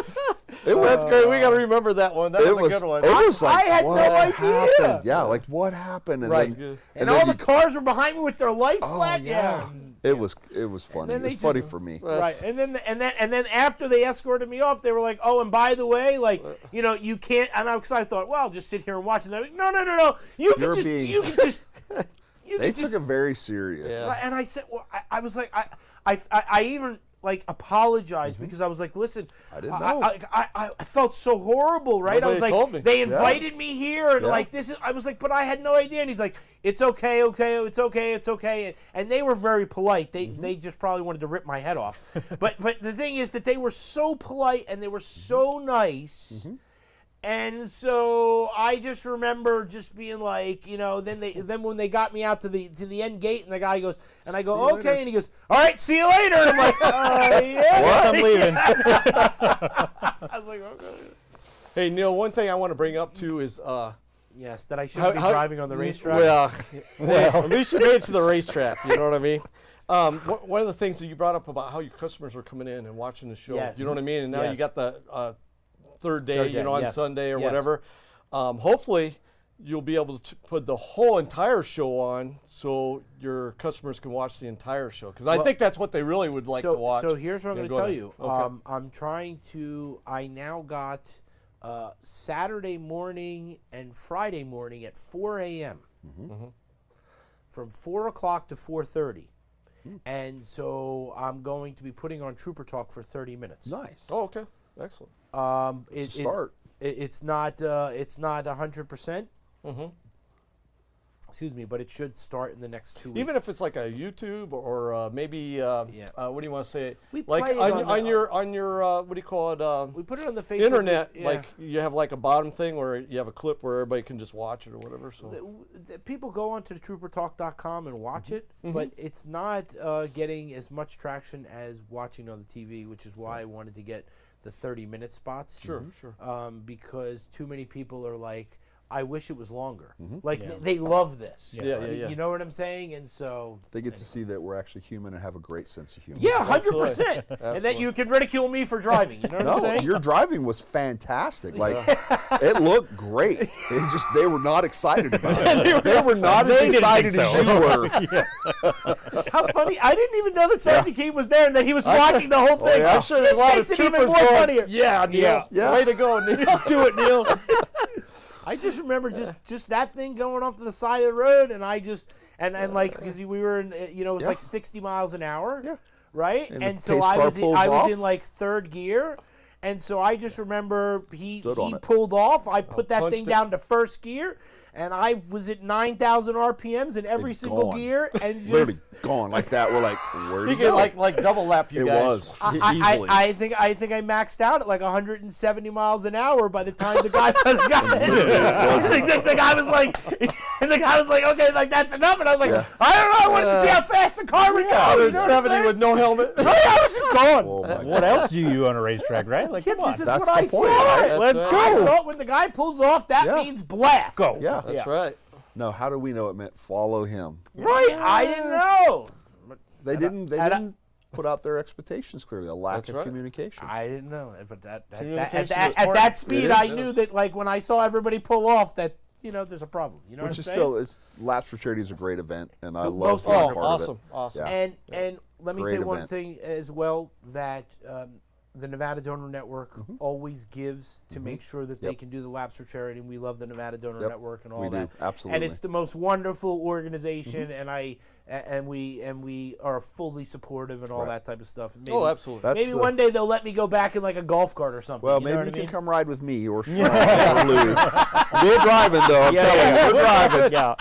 [SPEAKER 3] It was
[SPEAKER 2] That's great. We got to remember that one. That
[SPEAKER 3] It
[SPEAKER 2] was
[SPEAKER 3] was,
[SPEAKER 2] a good one.
[SPEAKER 3] it was like,
[SPEAKER 1] I had
[SPEAKER 3] what
[SPEAKER 1] no idea.
[SPEAKER 3] happened? Yeah, like what happened? And
[SPEAKER 1] Right.
[SPEAKER 3] then,
[SPEAKER 1] And
[SPEAKER 3] then
[SPEAKER 1] all the
[SPEAKER 3] you-
[SPEAKER 1] cars were behind me with their lights
[SPEAKER 3] oh,
[SPEAKER 1] flat.
[SPEAKER 3] yeah. It was funny.
[SPEAKER 1] then
[SPEAKER 3] It
[SPEAKER 1] they
[SPEAKER 3] was funny
[SPEAKER 1] just-
[SPEAKER 3] for me.
[SPEAKER 1] Right, and then after they escorted me off, they were like, "Oh, and by the way, like, you can't." And because I thought, well, I'll just sit here and watch. And they're like, "No, you can
[SPEAKER 3] You're
[SPEAKER 1] just,
[SPEAKER 3] being-
[SPEAKER 1] you can just."
[SPEAKER 3] They took it very serious.
[SPEAKER 2] Yeah.
[SPEAKER 1] Right, and I said, well, I was like, I even like apologized because I was like, listen,
[SPEAKER 3] I didn't know.
[SPEAKER 1] I felt so horrible, right? I
[SPEAKER 2] Nobody
[SPEAKER 1] was like,
[SPEAKER 2] told me.
[SPEAKER 1] they invited me here, and
[SPEAKER 3] Yeah.
[SPEAKER 1] like this is. I was like, but I had no idea. And he's like, it's okay, it's okay, and they were very polite. They just probably wanted to rip my head off. but the thing is that they were so polite and they were so nice. And so I just remember just being like, then when they got me out to the end gate, and the guy goes, and I go,
[SPEAKER 3] See you
[SPEAKER 1] okay,
[SPEAKER 3] later.
[SPEAKER 1] and he goes, all right, see you later. And I'm like, yeah.
[SPEAKER 4] Yes, I'm leaving.
[SPEAKER 1] I was like, okay.
[SPEAKER 2] Hey, Neil, one thing I want to bring up too is
[SPEAKER 1] Yes, that I shouldn't be driving on the racetrack.
[SPEAKER 2] Well, at least you made it to the racetrack. You know what I mean? One of the things that you brought up about how your customers are coming in and watching the show.
[SPEAKER 1] Yes.
[SPEAKER 2] You know what I mean? And now you
[SPEAKER 1] Yes.
[SPEAKER 2] got the third day,
[SPEAKER 1] Third
[SPEAKER 2] you
[SPEAKER 1] day,
[SPEAKER 2] know, on
[SPEAKER 1] yes.
[SPEAKER 2] Sunday or
[SPEAKER 1] Yes.
[SPEAKER 2] whatever. Hopefully, you'll be able to put the whole entire show on so your customers can watch the entire show. Because I
[SPEAKER 1] Well,
[SPEAKER 2] think that's what they really would like to watch.
[SPEAKER 1] So here's what I'm
[SPEAKER 2] Yeah,
[SPEAKER 1] going
[SPEAKER 2] go
[SPEAKER 1] to tell
[SPEAKER 2] ahead.
[SPEAKER 1] you.
[SPEAKER 2] Okay.
[SPEAKER 1] I'm trying to. I now got Saturday morning and Friday morning at 4 a.m. From 4 o'clock to 4:30, and so I'm going to be putting on Trooper Talk for 30 minutes.
[SPEAKER 3] Nice.
[SPEAKER 2] Oh, okay. Excellent.
[SPEAKER 3] Start.
[SPEAKER 1] It's not 100%.
[SPEAKER 2] Mm-hmm.
[SPEAKER 1] Excuse me, but it should start in the next 2 weeks.
[SPEAKER 2] Even if it's like a YouTube or maybe what do you want to say?
[SPEAKER 1] We
[SPEAKER 2] Like
[SPEAKER 1] play it
[SPEAKER 2] on your what do you call it?
[SPEAKER 1] we put it on the Facebook
[SPEAKER 2] Internet,
[SPEAKER 1] yeah.
[SPEAKER 2] like you have like a bottom thing where you have a clip where everybody can just watch it or whatever. So
[SPEAKER 1] People go onto troopertalk.com and watch it, but it's not getting as much traction as watching on the TV, which is why I wanted to get the 30-minute spots.
[SPEAKER 2] sure.
[SPEAKER 1] Because too many people are like, I wish it was longer. Like they love this.
[SPEAKER 2] Yeah.
[SPEAKER 1] You know what I'm saying? And so
[SPEAKER 3] They get to see that we're actually human and have a great sense of humor.
[SPEAKER 1] yeah, 100%.
[SPEAKER 2] Absolutely.
[SPEAKER 1] And that you can ridicule me for driving. You know what I'm
[SPEAKER 3] No,
[SPEAKER 1] saying?
[SPEAKER 3] your driving was fantastic. Like it looked great. It just they were not excited about it. They were not as
[SPEAKER 4] They didn't
[SPEAKER 3] excited
[SPEAKER 4] think
[SPEAKER 3] as
[SPEAKER 4] so.
[SPEAKER 3] you were.
[SPEAKER 1] How funny! I didn't even know that Sergeant King was there and that he was watching the whole thing.
[SPEAKER 3] yeah.
[SPEAKER 2] I'm sure there's a
[SPEAKER 1] This
[SPEAKER 2] lot of
[SPEAKER 1] makes it even
[SPEAKER 2] troopers
[SPEAKER 1] more
[SPEAKER 2] going,
[SPEAKER 1] funnier.
[SPEAKER 2] Yeah, Neil.
[SPEAKER 3] Yeah.
[SPEAKER 2] Way to go, Neil.
[SPEAKER 4] Do it, Neil.
[SPEAKER 1] I just remember just that thing going off to the side of the road, and I just and like because we were in it was
[SPEAKER 3] Yeah.
[SPEAKER 1] like 60 miles an hour,
[SPEAKER 3] Yeah.
[SPEAKER 1] right?
[SPEAKER 3] And
[SPEAKER 1] And
[SPEAKER 3] the
[SPEAKER 1] so
[SPEAKER 3] pace
[SPEAKER 1] I
[SPEAKER 3] car
[SPEAKER 1] was
[SPEAKER 3] pulls
[SPEAKER 1] I was
[SPEAKER 3] off.
[SPEAKER 1] in like third gear, and so I just remember he
[SPEAKER 3] Stood on it.
[SPEAKER 1] pulled off. I put that
[SPEAKER 2] punched
[SPEAKER 1] thing
[SPEAKER 2] it.
[SPEAKER 1] down to first gear, and I was at 9,000 RPMs in every
[SPEAKER 3] It's
[SPEAKER 1] single
[SPEAKER 3] gone.
[SPEAKER 1] gear, and
[SPEAKER 3] Literally
[SPEAKER 1] just.
[SPEAKER 3] gone like that. We're like, where
[SPEAKER 2] He
[SPEAKER 3] do you
[SPEAKER 2] could
[SPEAKER 3] go?
[SPEAKER 2] like double lap you
[SPEAKER 3] It
[SPEAKER 2] guys.
[SPEAKER 3] was
[SPEAKER 1] I
[SPEAKER 3] easily.
[SPEAKER 1] think I maxed out at like 170 miles an hour by the time the guy the guy was like okay, like that's enough, and I was like
[SPEAKER 3] Yeah.
[SPEAKER 1] I don't know, I wanted to see how fast the car would go. You know what I'm
[SPEAKER 2] 170
[SPEAKER 1] saying?
[SPEAKER 2] with no helmet.
[SPEAKER 1] Right, I was going.
[SPEAKER 3] Oh my
[SPEAKER 4] What else do you on a racetrack, right? Like,
[SPEAKER 1] Kid,
[SPEAKER 4] come on.
[SPEAKER 1] this is
[SPEAKER 3] That's
[SPEAKER 1] what
[SPEAKER 3] the
[SPEAKER 1] I
[SPEAKER 3] point,
[SPEAKER 1] thought.
[SPEAKER 3] right?
[SPEAKER 2] Let's
[SPEAKER 1] I
[SPEAKER 2] go.
[SPEAKER 1] thought when the guy pulls off, that
[SPEAKER 3] Yeah.
[SPEAKER 1] means blast.
[SPEAKER 4] Go.
[SPEAKER 3] Yeah.
[SPEAKER 2] That's right.
[SPEAKER 3] No, how do we know it meant follow him?
[SPEAKER 1] Right, I didn't know.
[SPEAKER 3] They didn't. They
[SPEAKER 1] and I-
[SPEAKER 3] didn't put out their expectations clearly. A lack
[SPEAKER 2] That's
[SPEAKER 3] of
[SPEAKER 2] right.
[SPEAKER 3] communication.
[SPEAKER 1] I didn't know, but
[SPEAKER 2] Communication is
[SPEAKER 1] at
[SPEAKER 2] important.
[SPEAKER 1] that speed,
[SPEAKER 3] It
[SPEAKER 1] I
[SPEAKER 3] is.
[SPEAKER 1] knew that like when I saw everybody pull off, that there's a problem. You know
[SPEAKER 3] Which
[SPEAKER 1] what I'm
[SPEAKER 3] is
[SPEAKER 1] saying?
[SPEAKER 3] still, it's Laps for Charity is a great event, and I love
[SPEAKER 1] most
[SPEAKER 3] being a
[SPEAKER 2] Oh,
[SPEAKER 3] part
[SPEAKER 2] awesome,
[SPEAKER 3] of it.
[SPEAKER 2] awesome.
[SPEAKER 3] Yeah.
[SPEAKER 1] And let me
[SPEAKER 3] Great
[SPEAKER 1] say one
[SPEAKER 3] event.
[SPEAKER 1] thing as well, that the Nevada Donor Network
[SPEAKER 3] Mm-hmm.
[SPEAKER 1] always gives to make sure that they
[SPEAKER 3] Yep.
[SPEAKER 1] can do the Laps for Charity, and we love the Nevada Donor
[SPEAKER 3] Yep.
[SPEAKER 1] Network and all
[SPEAKER 3] We do,
[SPEAKER 1] that.
[SPEAKER 3] absolutely.
[SPEAKER 1] And it's the most wonderful organization, and we are fully supportive and all
[SPEAKER 3] Right.
[SPEAKER 1] that type of stuff. Maybe,
[SPEAKER 2] Oh, absolutely.
[SPEAKER 3] That's
[SPEAKER 1] maybe
[SPEAKER 3] the-
[SPEAKER 1] one day they'll let me go back in like a golf cart or something.
[SPEAKER 3] Well,
[SPEAKER 1] you know
[SPEAKER 3] maybe
[SPEAKER 1] what
[SPEAKER 3] you
[SPEAKER 1] I
[SPEAKER 3] can
[SPEAKER 1] mean?
[SPEAKER 3] come ride with me or Sean or Lou. We're driving though. I'm telling you, we're driving.
[SPEAKER 4] Yeah.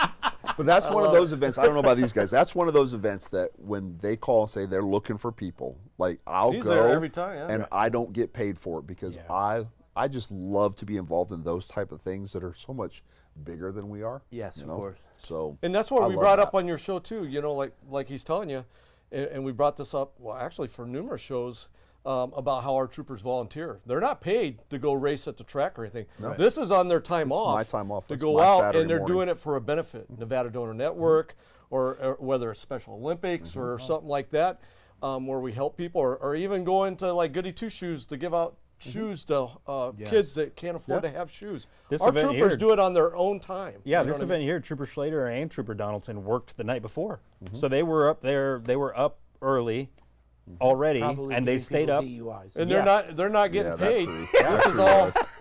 [SPEAKER 3] But that's one of those events. I don't know about these guys. That's one of those events that when they call and say they're looking for people, like I'll
[SPEAKER 2] He's
[SPEAKER 3] go
[SPEAKER 2] there every time, yeah.
[SPEAKER 3] and I don't get paid for it because
[SPEAKER 4] Yeah.
[SPEAKER 3] I just love to be involved in those type of things that are so much bigger than we are.
[SPEAKER 1] Yes,
[SPEAKER 3] you
[SPEAKER 1] of
[SPEAKER 3] know?
[SPEAKER 1] course.
[SPEAKER 3] So
[SPEAKER 2] And that's what
[SPEAKER 3] I
[SPEAKER 2] we
[SPEAKER 3] love
[SPEAKER 2] brought
[SPEAKER 3] that.
[SPEAKER 2] up on your show too. You know, like he's telling you, and we brought this up. Well, actually, for numerous shows about how our troopers volunteer. They're not paid to go race at the track or anything.
[SPEAKER 3] No.
[SPEAKER 2] This is on their time off.
[SPEAKER 3] my time off.
[SPEAKER 2] to
[SPEAKER 3] It's
[SPEAKER 2] go
[SPEAKER 3] my
[SPEAKER 2] out,
[SPEAKER 3] Saturday
[SPEAKER 2] and they're
[SPEAKER 3] morning.
[SPEAKER 2] doing it for a benefit. Nevada Donor Network, or whether it's Special Olympics or something like that, where we help people, or even going to like Goody Two Shoes to give out shoes to kids that can't afford
[SPEAKER 3] Yeah.
[SPEAKER 2] to have shoes.
[SPEAKER 4] This
[SPEAKER 2] Our
[SPEAKER 4] event
[SPEAKER 2] troopers
[SPEAKER 4] here-
[SPEAKER 2] do it on their own time.
[SPEAKER 4] Yeah,
[SPEAKER 2] You know
[SPEAKER 4] this
[SPEAKER 2] what I
[SPEAKER 4] event
[SPEAKER 2] mean?
[SPEAKER 4] here, Trooper Schlater and Trooper Donaldson worked the night before. So they were up there, they were up early already,
[SPEAKER 1] Probably
[SPEAKER 4] and they
[SPEAKER 1] giving
[SPEAKER 4] stayed
[SPEAKER 1] people
[SPEAKER 4] up.
[SPEAKER 1] DUIs.
[SPEAKER 2] And
[SPEAKER 4] Yeah.
[SPEAKER 2] they're not getting
[SPEAKER 3] Yeah, that
[SPEAKER 2] paid.
[SPEAKER 3] too.
[SPEAKER 2] This is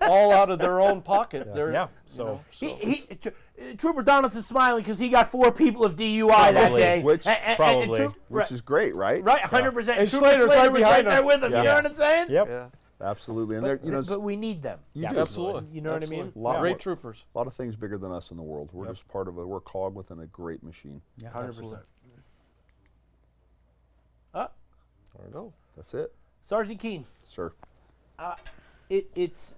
[SPEAKER 2] all out of their own pocket. They're,
[SPEAKER 4] Yeah,
[SPEAKER 2] you
[SPEAKER 4] so-
[SPEAKER 2] know,
[SPEAKER 1] Trooper Donaldson's smiling because he got 4 people of DUI that
[SPEAKER 4] Probably.
[SPEAKER 1] day.
[SPEAKER 3] Which-
[SPEAKER 4] Probably.
[SPEAKER 3] which is great, right?
[SPEAKER 1] right, 100%.
[SPEAKER 2] And
[SPEAKER 1] Trooper
[SPEAKER 2] Slater's
[SPEAKER 1] Slater
[SPEAKER 2] right
[SPEAKER 1] was
[SPEAKER 2] behind
[SPEAKER 1] right there
[SPEAKER 2] him.
[SPEAKER 1] with him. You
[SPEAKER 4] Yeah.
[SPEAKER 1] know what I'm saying?
[SPEAKER 4] Yep.
[SPEAKER 2] yeah,
[SPEAKER 3] Absolutely. And they're
[SPEAKER 1] But we need them.
[SPEAKER 3] you do.
[SPEAKER 2] absolutely.
[SPEAKER 1] You know what I mean?
[SPEAKER 3] A lot,
[SPEAKER 2] Great troopers.
[SPEAKER 3] a lot of things bigger than us in the world. We're just part of we're a cog within a great machine.
[SPEAKER 1] 100%.
[SPEAKER 2] There we go.
[SPEAKER 3] That's it,
[SPEAKER 1] Sergeant Keene,
[SPEAKER 3] sir.
[SPEAKER 1] it's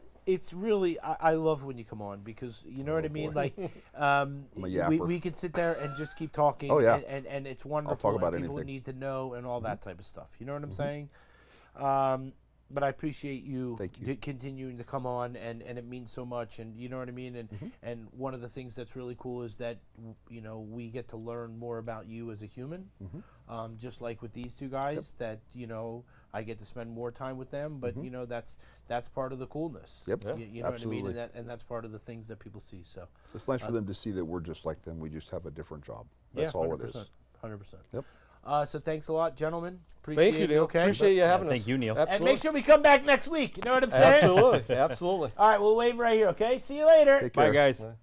[SPEAKER 1] really I love when you come on because you know what I mean.
[SPEAKER 3] boy.
[SPEAKER 1] Like,
[SPEAKER 3] a
[SPEAKER 1] we
[SPEAKER 3] yapper.
[SPEAKER 1] could sit there and just keep talking.
[SPEAKER 3] Oh, yeah.
[SPEAKER 1] and it's wonderful.
[SPEAKER 3] about
[SPEAKER 1] and people
[SPEAKER 3] anything.
[SPEAKER 1] need to know and all that type of stuff. You know what I'm saying? but I appreciate you,
[SPEAKER 3] Thank you.
[SPEAKER 1] continuing to come on, and it means so much, and you know what I mean. And one of the things that's really cool is that we get to learn more about you as a human, just like with these two guys. That I get to spend more time with them, but that's part of the coolness.
[SPEAKER 3] Yep.
[SPEAKER 2] Yeah.
[SPEAKER 1] You know
[SPEAKER 3] Absolutely.
[SPEAKER 1] what I mean, and that's part of the things that people see. So
[SPEAKER 3] It's nice for them to see that we're just like them. We just have a different job.
[SPEAKER 1] yeah,
[SPEAKER 3] That's all it is.
[SPEAKER 1] 100%.
[SPEAKER 3] Yep.
[SPEAKER 1] So thanks a lot, gentlemen. Appreciate
[SPEAKER 2] Thank you,
[SPEAKER 1] it.
[SPEAKER 2] Neil.
[SPEAKER 1] Okay.
[SPEAKER 2] Appreciate you having us.
[SPEAKER 4] Thank you, Neil.
[SPEAKER 1] And
[SPEAKER 2] Absolutely.
[SPEAKER 1] make sure we come back next week. You know what I'm saying?
[SPEAKER 2] Absolutely. Absolutely.
[SPEAKER 1] All right, we'll wave right here, okay? See you later.
[SPEAKER 3] Take
[SPEAKER 4] Bye,
[SPEAKER 3] care.
[SPEAKER 4] guys.
[SPEAKER 2] Bye.